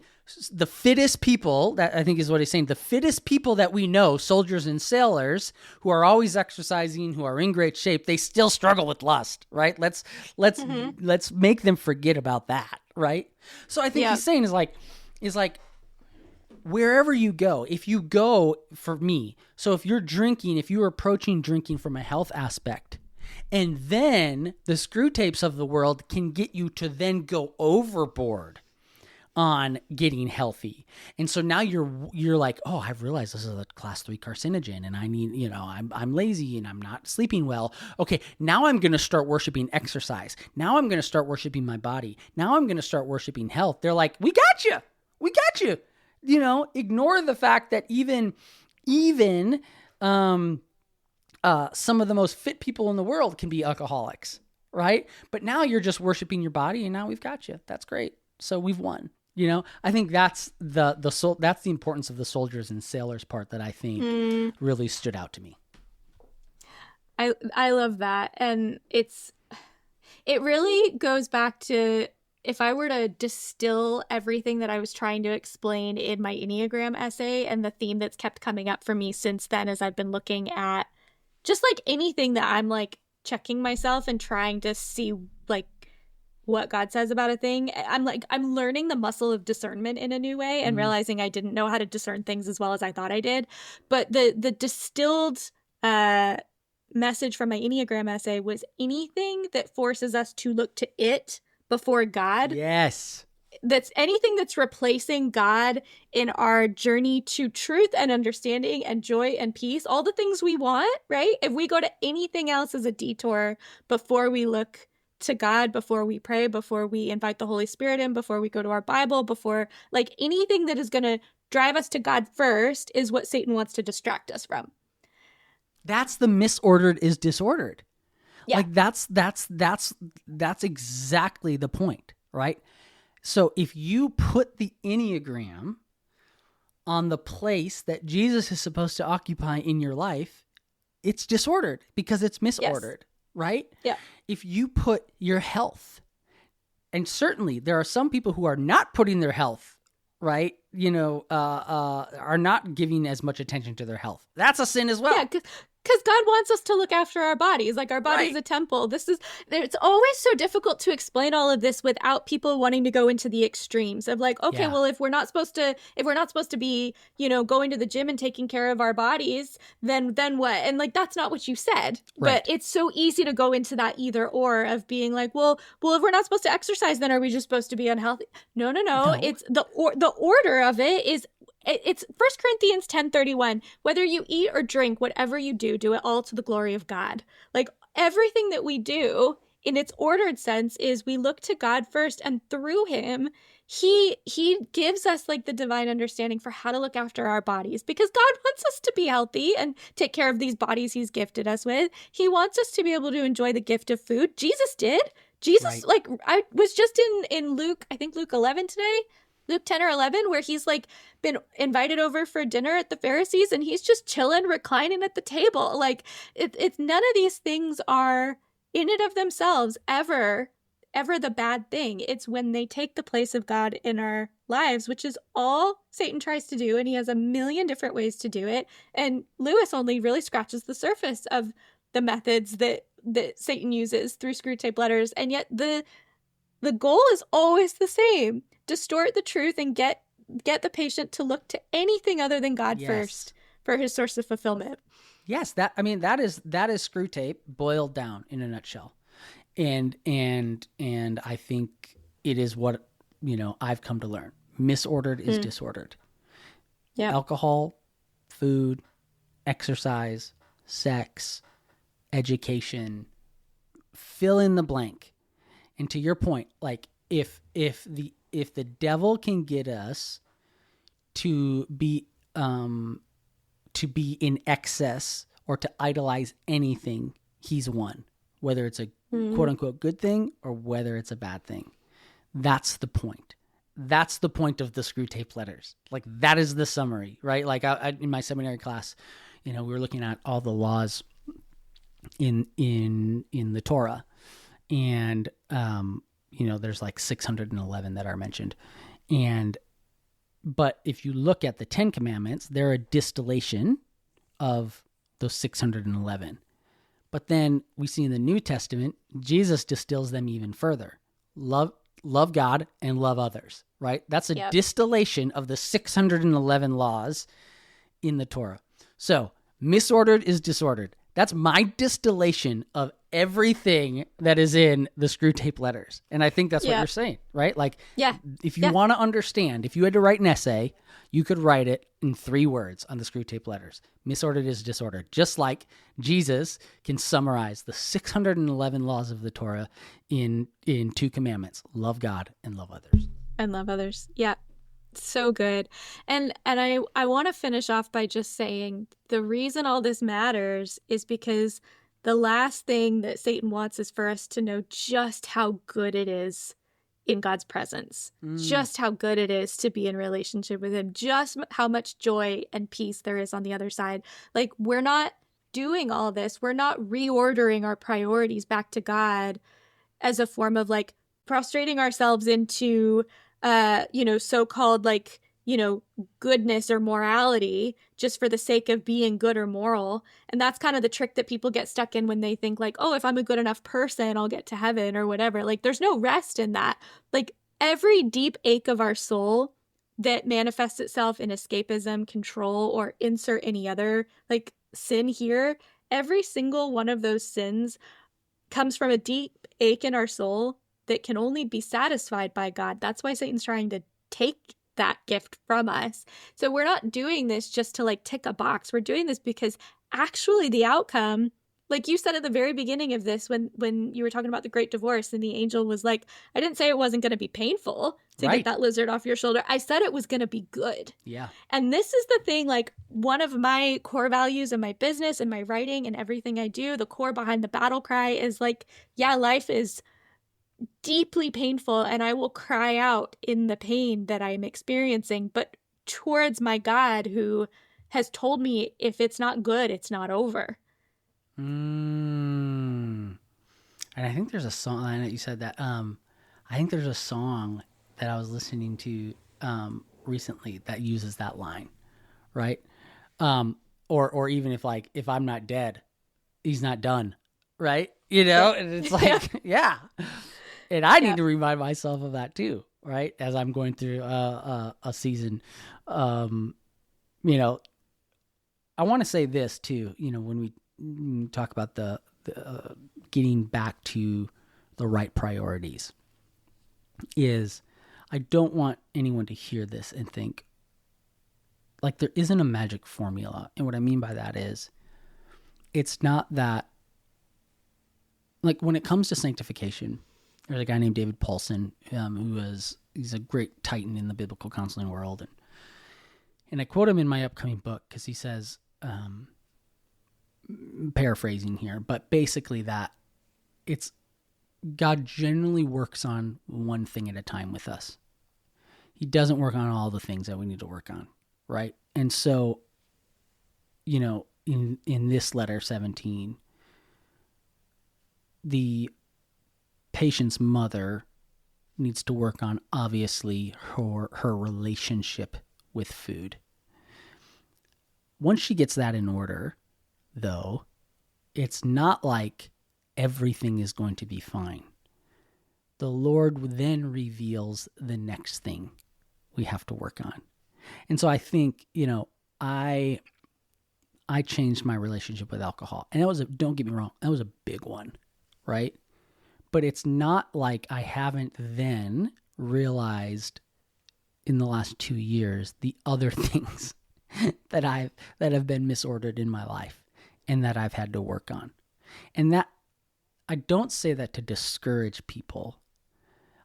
the fittest people, that I think is what he's saying, the fittest people that we know, soldiers and sailors, who are always exercising, who are in great shape, they still struggle with lust, right? Let's make them forget about that, right? So I think he's saying is like, wherever you go, if you go, for me, so if you're approaching drinking from a health aspect, and then the Screwtapes of the world can get you to then go overboard on getting healthy. And so now you're like, oh, I've realized this is a class 3 carcinogen, and I need, I'm lazy and I'm not sleeping well. Okay, now I'm going to start worshiping exercise. Now I'm going to start worshiping my body. Now I'm going to start worshiping health. They're like, we got you. We got you. Ignore the fact that even some of the most fit people in the world can be alcoholics, right? But now you're just worshiping your body, and now we've got you. That's great. So we've won. I think that's that's the importance of the soldiers and sailors part that I think really stood out to me. I love that, and it really goes back to, if I were to distill everything that I was trying to explain in my Enneagram essay, and the theme that's kept coming up for me since then, as I've been looking at just like anything that I'm like checking myself and trying to see like what God says about a thing, I'm learning the muscle of discernment in a new way, and realizing I didn't know how to discern things as well as I thought I did. But the distilled message from my Enneagram essay was, anything that forces us to look to it before God. Yes. That's anything that's replacing God in our journey to truth and understanding and joy and peace, all the things we want, right? If we go to anything else as a detour before we look to God, before we pray, before we invite the Holy Spirit in, before we go to our Bible, before like anything that is going to drive us to God first, is what Satan wants to distract us from. That's the misordered is disordered. Yeah. Like that's exactly the point, right? So if you put the Enneagram on the place that Jesus is supposed to occupy in your life, it's disordered because it's misordered, right? Yeah. If you put your health, and certainly there are some people who are not putting their health, right? Are not giving as much attention to their health. That's a sin as well. Yeah, because God wants us to look after our bodies. Like, our body is a temple. It's always so difficult to explain all of this without people wanting to go into the extremes of like, okay, well, if we're not supposed to be, going to the gym and taking care of our bodies, then what? And like, that's not what you said. Right. But it's so easy to go into that either or of being like, well, if we're not supposed to exercise, then are we just supposed to be unhealthy? No. It's the order of it is it's 1 Corinthians 10:31. Whether you eat or drink, whatever you do, do it all to the glory of God. Like everything that we do in its ordered sense is we look to God first, and through him, he gives us like the divine understanding for how to look after our bodies, because God wants us to be healthy and take care of these bodies he's gifted us with. He wants us to be able to enjoy the gift of food. Jesus did. Jesus, Right. like, I was just in Luke, I think Luke 11 today, Luke 10 or 11, where he's like been invited over for dinner at the Pharisees, and he's just chilling, reclining at the table. Like, it's none of these things are in and of themselves ever the bad thing. It's when they take the place of God in our lives, which is all Satan tries to do, and he has a million different ways to do it. And Lewis only really scratches the surface of the methods that Satan uses through Screwtape letters, and yet the goal is always the same: distort the truth and get the patient to look to anything other than God first for his source of fulfillment. Yes, that is Screwtape boiled down in a nutshell. And I think it is what, I've come to learn. Misordered is disordered. Yeah. Alcohol, food, exercise, sex, education, fill in the blank. And to your point, like if the devil can get us to be in excess or to idolize anything, he's won. Whether it's a quote unquote good thing or whether it's a bad thing. That's the point. That's the point of the Screwtape letters. Like, that is the summary, right? Like I in my seminary class, we were looking at all the laws in the Torah, and there's like 611 that are mentioned, but if you look at the 10 commandments, they're a distillation of those 611. But then we see in the New Testament, Jesus distills them even further. Love God and love others, right? That's a distillation of the 611 laws in the Torah. So misordered is disordered. That's my distillation of everything that is in the Screwtape letters. And I think that's what you're saying, right? Like, if you want to understand, if you had to write an essay, you could write it in 3 words on the Screwtape letters. Misordered is disordered. Just like Jesus can summarize the 611 laws of the Torah in 2 commandments: love God and love others. And love others. Yeah. So good. And I want to finish off by just saying the reason all this matters is because the last thing that Satan wants is for us to know just how good it is in God's presence, just how good it is to be in relationship with him, just how much joy and peace there is on the other side. Like, we're not doing all this. We're not reordering our priorities back to God as a form of like prostrating ourselves into so-called like, goodness or morality just for the sake of being good or moral. And that's kind of the trick that people get stuck in when they think like, oh, if I'm a good enough person, I'll get to heaven or whatever. Like, there's no rest in that. Like, every deep ache of our soul that manifests itself in escapism, control, or insert any other like sin here, every single one of those sins comes from a deep ache in our soul that can only be satisfied by God. That's why Satan's trying to take that gift from us. So we're not doing this just to like tick a box. We're doing this because actually the outcome, like you said at the very beginning of this, when you were talking about the great divorce and the angel was like, I didn't say it wasn't going to be painful to get that lizard off your shoulder. I said it was going to be good. Yeah. And this is the thing, like, one of my core values in my business and my writing and everything I do, the core behind the battle cry is like, yeah, life is deeply painful and I will cry out in the pain that I'm experiencing, but towards my God who has told me if it's not good, it's not over. And I think there's a song, I know you said that, I think there's a song that I was listening to recently that uses that line, right? Or even if I'm not dead, he's not done, right? And it's like, yeah. And I need to remind myself of that too, right? As I'm going through a season, I want to say this too. When we talk about the getting back to the right priorities, is I don't want anyone to hear this and think, like there isn't a magic formula. And what I mean by that is it's not that, like when it comes to sanctification, there's a guy named David Paulson, he's a great titan in the biblical counseling world. And I quote him in my upcoming book because he says, paraphrasing here, but basically that it's God generally works on one thing at a time with us. He doesn't work on all the things that we need to work on, right? And so, in this letter 17, the patient's mother needs to work on, obviously, her relationship with food. Once she gets that in order, though, it's not like everything is going to be fine. The Lord then reveals the next thing we have to work on. And so I think, I changed my relationship with alcohol. And don't get me wrong, that was a big one, right? But it's not like I haven't then realized in the last 2 years the other things that have been misordered in my life and that I've had to work on. And that, I don't say that to discourage people.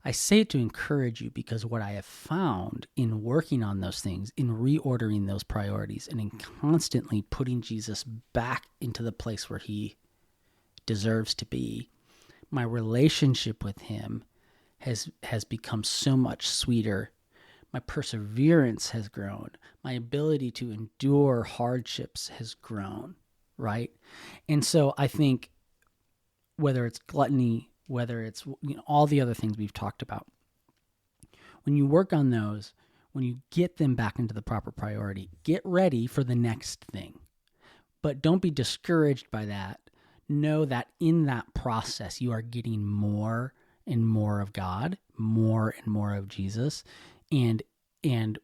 I say it to encourage you, because what I have found in working on those things, in reordering those priorities, and in constantly putting Jesus back into the place where he deserves to be, my relationship with him has become so much sweeter. My perseverance has grown. My ability to endure hardships has grown, right? And so I think whether it's gluttony, whether it's all the other things we've talked about, when you work on those, when you get them back into the proper priority, get ready for the next thing. But don't be discouraged by that. Know that in that process, you are getting more and more of God, more and more of Jesus. And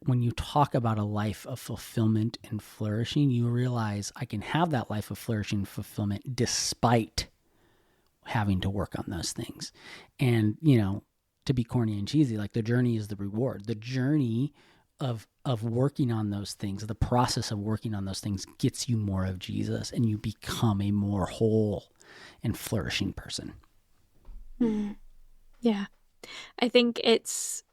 when you talk about a life of fulfillment and flourishing, you realize I can have that life of flourishing and fulfillment despite having to work on those things. And, to be corny and cheesy, like the journey is the reward. The journey of working on those things, the process of working on those things gets you more of Jesus, and you become a more whole and flourishing person. Mm. Yeah. I think it's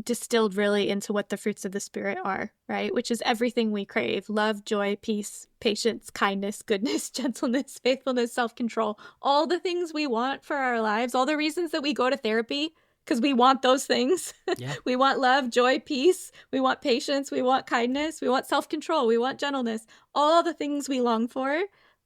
distilled really into what the fruits of the Spirit are, right? Which is everything we crave: love, joy, peace, patience, kindness, goodness, gentleness, faithfulness, self-control. All the things we want for our lives, all the reasons that we go to therapy, because we want those things. Yeah. We want love, joy, peace. We want patience. We want kindness. We want self-control. We want gentleness. All the things we long for,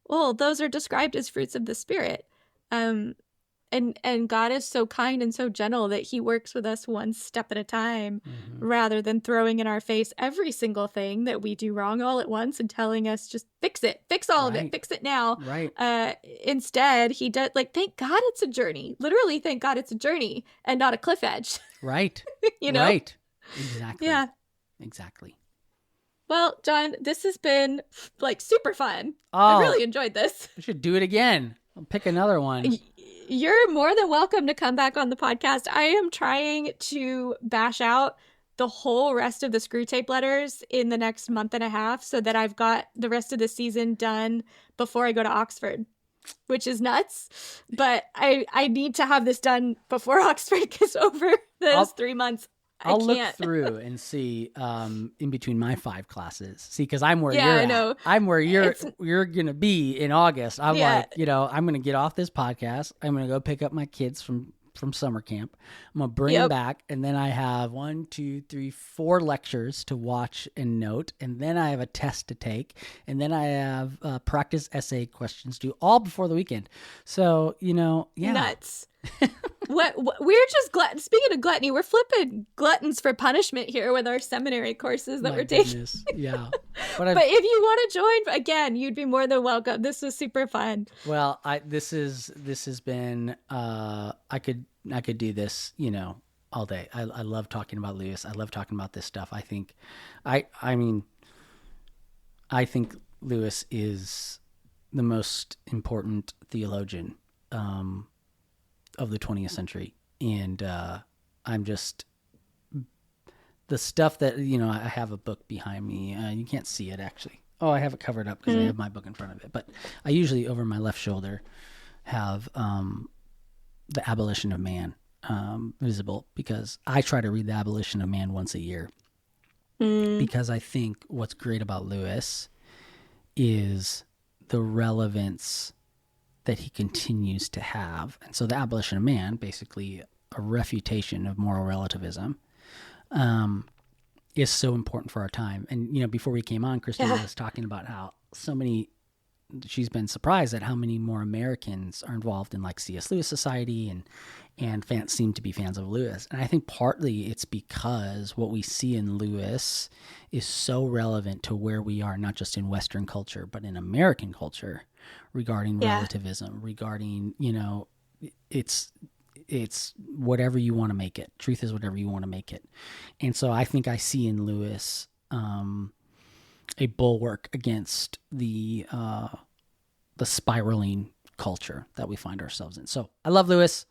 well, those are described as fruits of the Spirit. And God is so kind and so gentle that he works with us one step at a time, rather than throwing in our face every single thing that we do wrong all at once and telling us just fix it, fix all of it, fix it now. Right. Instead, he does, thank God it's a journey. Literally, thank God it's a journey and not a cliff edge. Right. Right. Exactly. Yeah. Exactly. Well, Jon, this has been super fun. Oh, I really enjoyed this. We should do it again. I'll pick another one. You're more than welcome to come back on the podcast. I am trying to bash out the whole rest of the Screwtape letters in the next month and a half so that I've got the rest of the season done before I go to Oxford, which is nuts. But I need to have this done before Oxford gets over those 3 months. I'll look through and see in between my 5 classes. See, because I'm where you're at. I know. I'm where you're going to be in August. I'm I'm going to get off this podcast. I'm going to go pick up my kids from summer camp. I'm going to bring them back. And then I have 1, 2, 3, 4 lectures to watch and note. And then I have a test to take. And then I have practice essay questions due, all before the weekend. So, Nuts. What we're just speaking of gluttony, we're flipping gluttons for punishment here with our seminary courses that we're taking. Yeah. But if you want to join again, you'd be more than welcome. This was super fun. Well, this has been I could do this, all day. I love talking about Lewis. I love talking about this stuff. I think I think Lewis is the most important theologian of the 20th century. And I'm just the stuff that, I have a book behind me. You can't see it actually. Oh, I have it covered up because I have my book in front of it. But I usually over my left shoulder have the Abolition of Man visible, because I try to read the Abolition of Man once a year. Because I think what's great about Lewis is the relevance that he continues to have. And so the Abolition of Man, basically a refutation of moral relativism, is so important for our time. And, before we came on, Christina was talking about how she's been surprised at how many more Americans are involved in like C.S. Lewis Society and fans seem to be fans of Lewis. And I think partly it's because what we see in Lewis is so relevant to where we are, not just in Western culture, but in American culture regarding relativism, regarding, it's whatever you want to make it. Truth is whatever you want to make it. And so I think I see in Lewis a bulwark against the spiraling culture that we find ourselves in. So I love Lewis.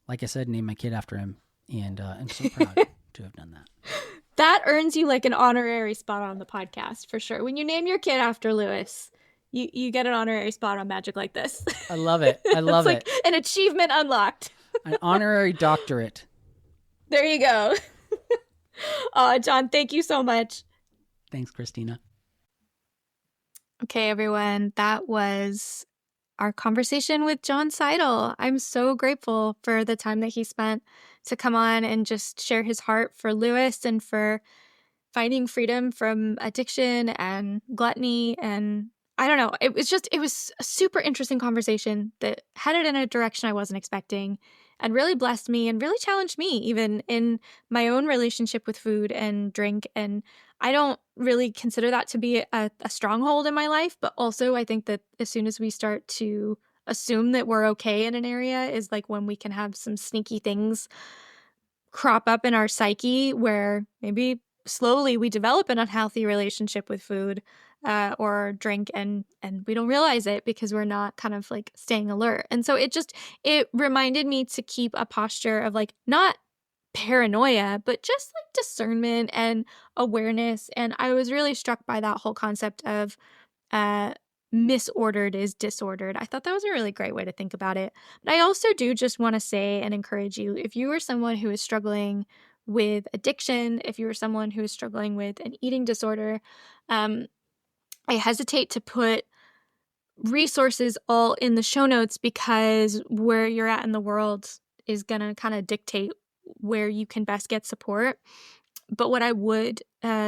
Like I said, named my kid after him, and I'm so proud to have done that. That earns you like an honorary spot on the podcast for sure. When you name your kid after Lewis, you get an honorary spot on Magic Like This. I love it. I love it. It's like an achievement unlocked. An honorary doctorate. There you go. Jon, thank you so much. Thanks, Christina. Okay, everyone, that was our conversation with Jon Seidl. I'm so grateful for the time that he spent to come on and just share his heart for Lewis and for finding freedom from addiction and gluttony. And I don't know, it was a super interesting conversation that headed in a direction I wasn't expecting and really blessed me and really challenged me even in my own relationship with food and drink. And I don't really consider that to be a stronghold in my life, but also I think that as soon as we start to assume that we're okay in an area is like when we can have some sneaky things crop up in our psyche where maybe slowly we develop an unhealthy relationship with food or drink and we don't realize it because we're not kind of like staying alert. And so it reminded me to keep a posture of like not paranoia, but just like discernment and awareness. And I was really struck by that whole concept of misordered is disordered. I thought that was a really great way to think about it. But I also do just want to say and encourage you, if you are someone who is struggling with addiction, if you are someone who is struggling with an eating disorder, I hesitate to put resources all in the show notes because where you're at in the world is going to kind of dictate where you can best get support. But what I would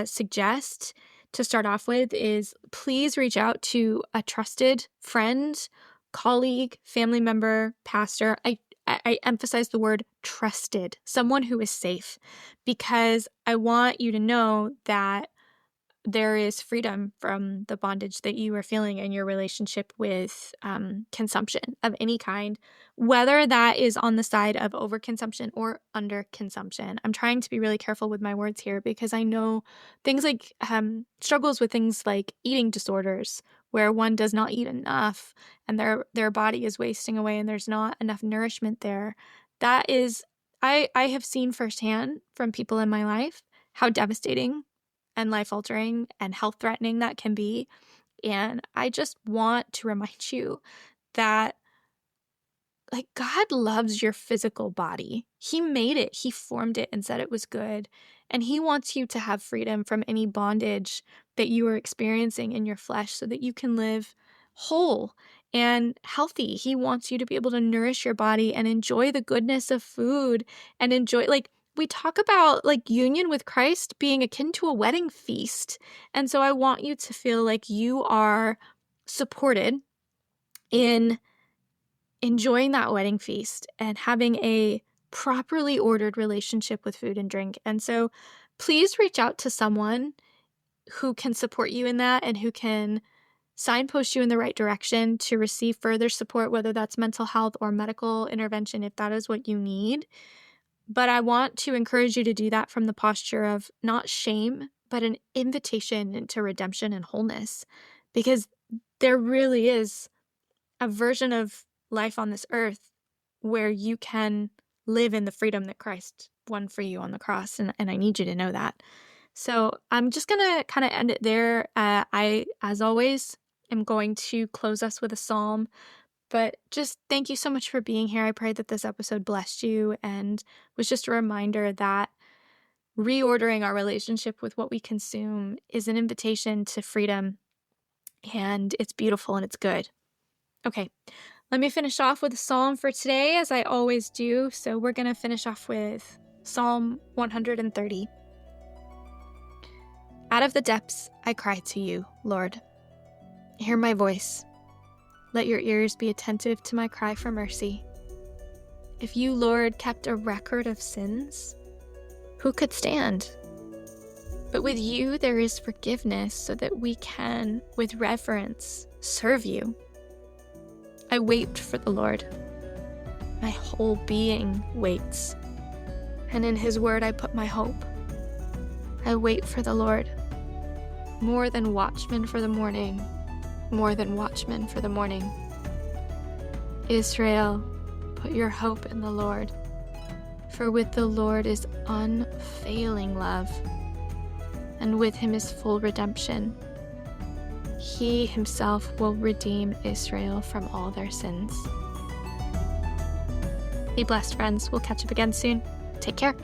suggest to start off with is please reach out to a trusted friend, colleague, family member, pastor. I emphasize the word trusted, someone who is safe, because I want you to know that there is freedom from the bondage that you are feeling in your relationship with consumption of any kind, whether that is on the side of overconsumption or underconsumption. I'm trying to be really careful with my words here because I know things like struggles with things like eating disorders where one does not eat enough and their body is wasting away and there's not enough nourishment there. That is, I have seen firsthand from people in my life how devastating and life-altering and health-threatening that can be. And I just want to remind you that like God loves your physical body. He made it. He formed it and said it was good. And he wants you to have freedom from any bondage that you are experiencing in your flesh so that you can live whole and healthy. He wants you to be able to nourish your body and enjoy the goodness of food and enjoy, like, we talk about like union with Christ being akin to a wedding feast. And so I want you to feel like you are supported in enjoying that wedding feast and having a properly ordered relationship with food and drink. And so please reach out to someone who can support you in that and who can signpost you in the right direction to receive further support, whether that's mental health or medical intervention, if that is what you need. But I want to encourage you to do that from the posture of not shame, but an invitation into redemption and wholeness. Because there really is a version of life on this earth where you can live in the freedom that Christ won for you on the cross, and I need you to know that. So I'm just going to kind of end it there. As always, am going to close us with a psalm, but just thank you so much for being here. I pray that this episode blessed you and was just a reminder that reordering our relationship with what we consume is an invitation to freedom, and it's beautiful and it's good. Okay, let me finish off with a psalm for today, as I always do. So we're going to finish off with Psalm 130. Out of the depths I cry to you, Lord. Hear my voice. Let your ears be attentive to my cry for mercy. If you, Lord, kept a record of sins, who could stand? But with you there is forgiveness, so that we can, with reverence, serve you. I wait for the Lord. My whole being waits, and in his word I put my hope. I wait for the Lord, more than watchmen for the morning, more than watchmen for the morning. Israel, put your hope in the Lord, for with the Lord is unfailing love, and with him is full redemption. He himself will redeem Israel from all their sins. Be blessed, friends. We'll catch up again soon. Take care.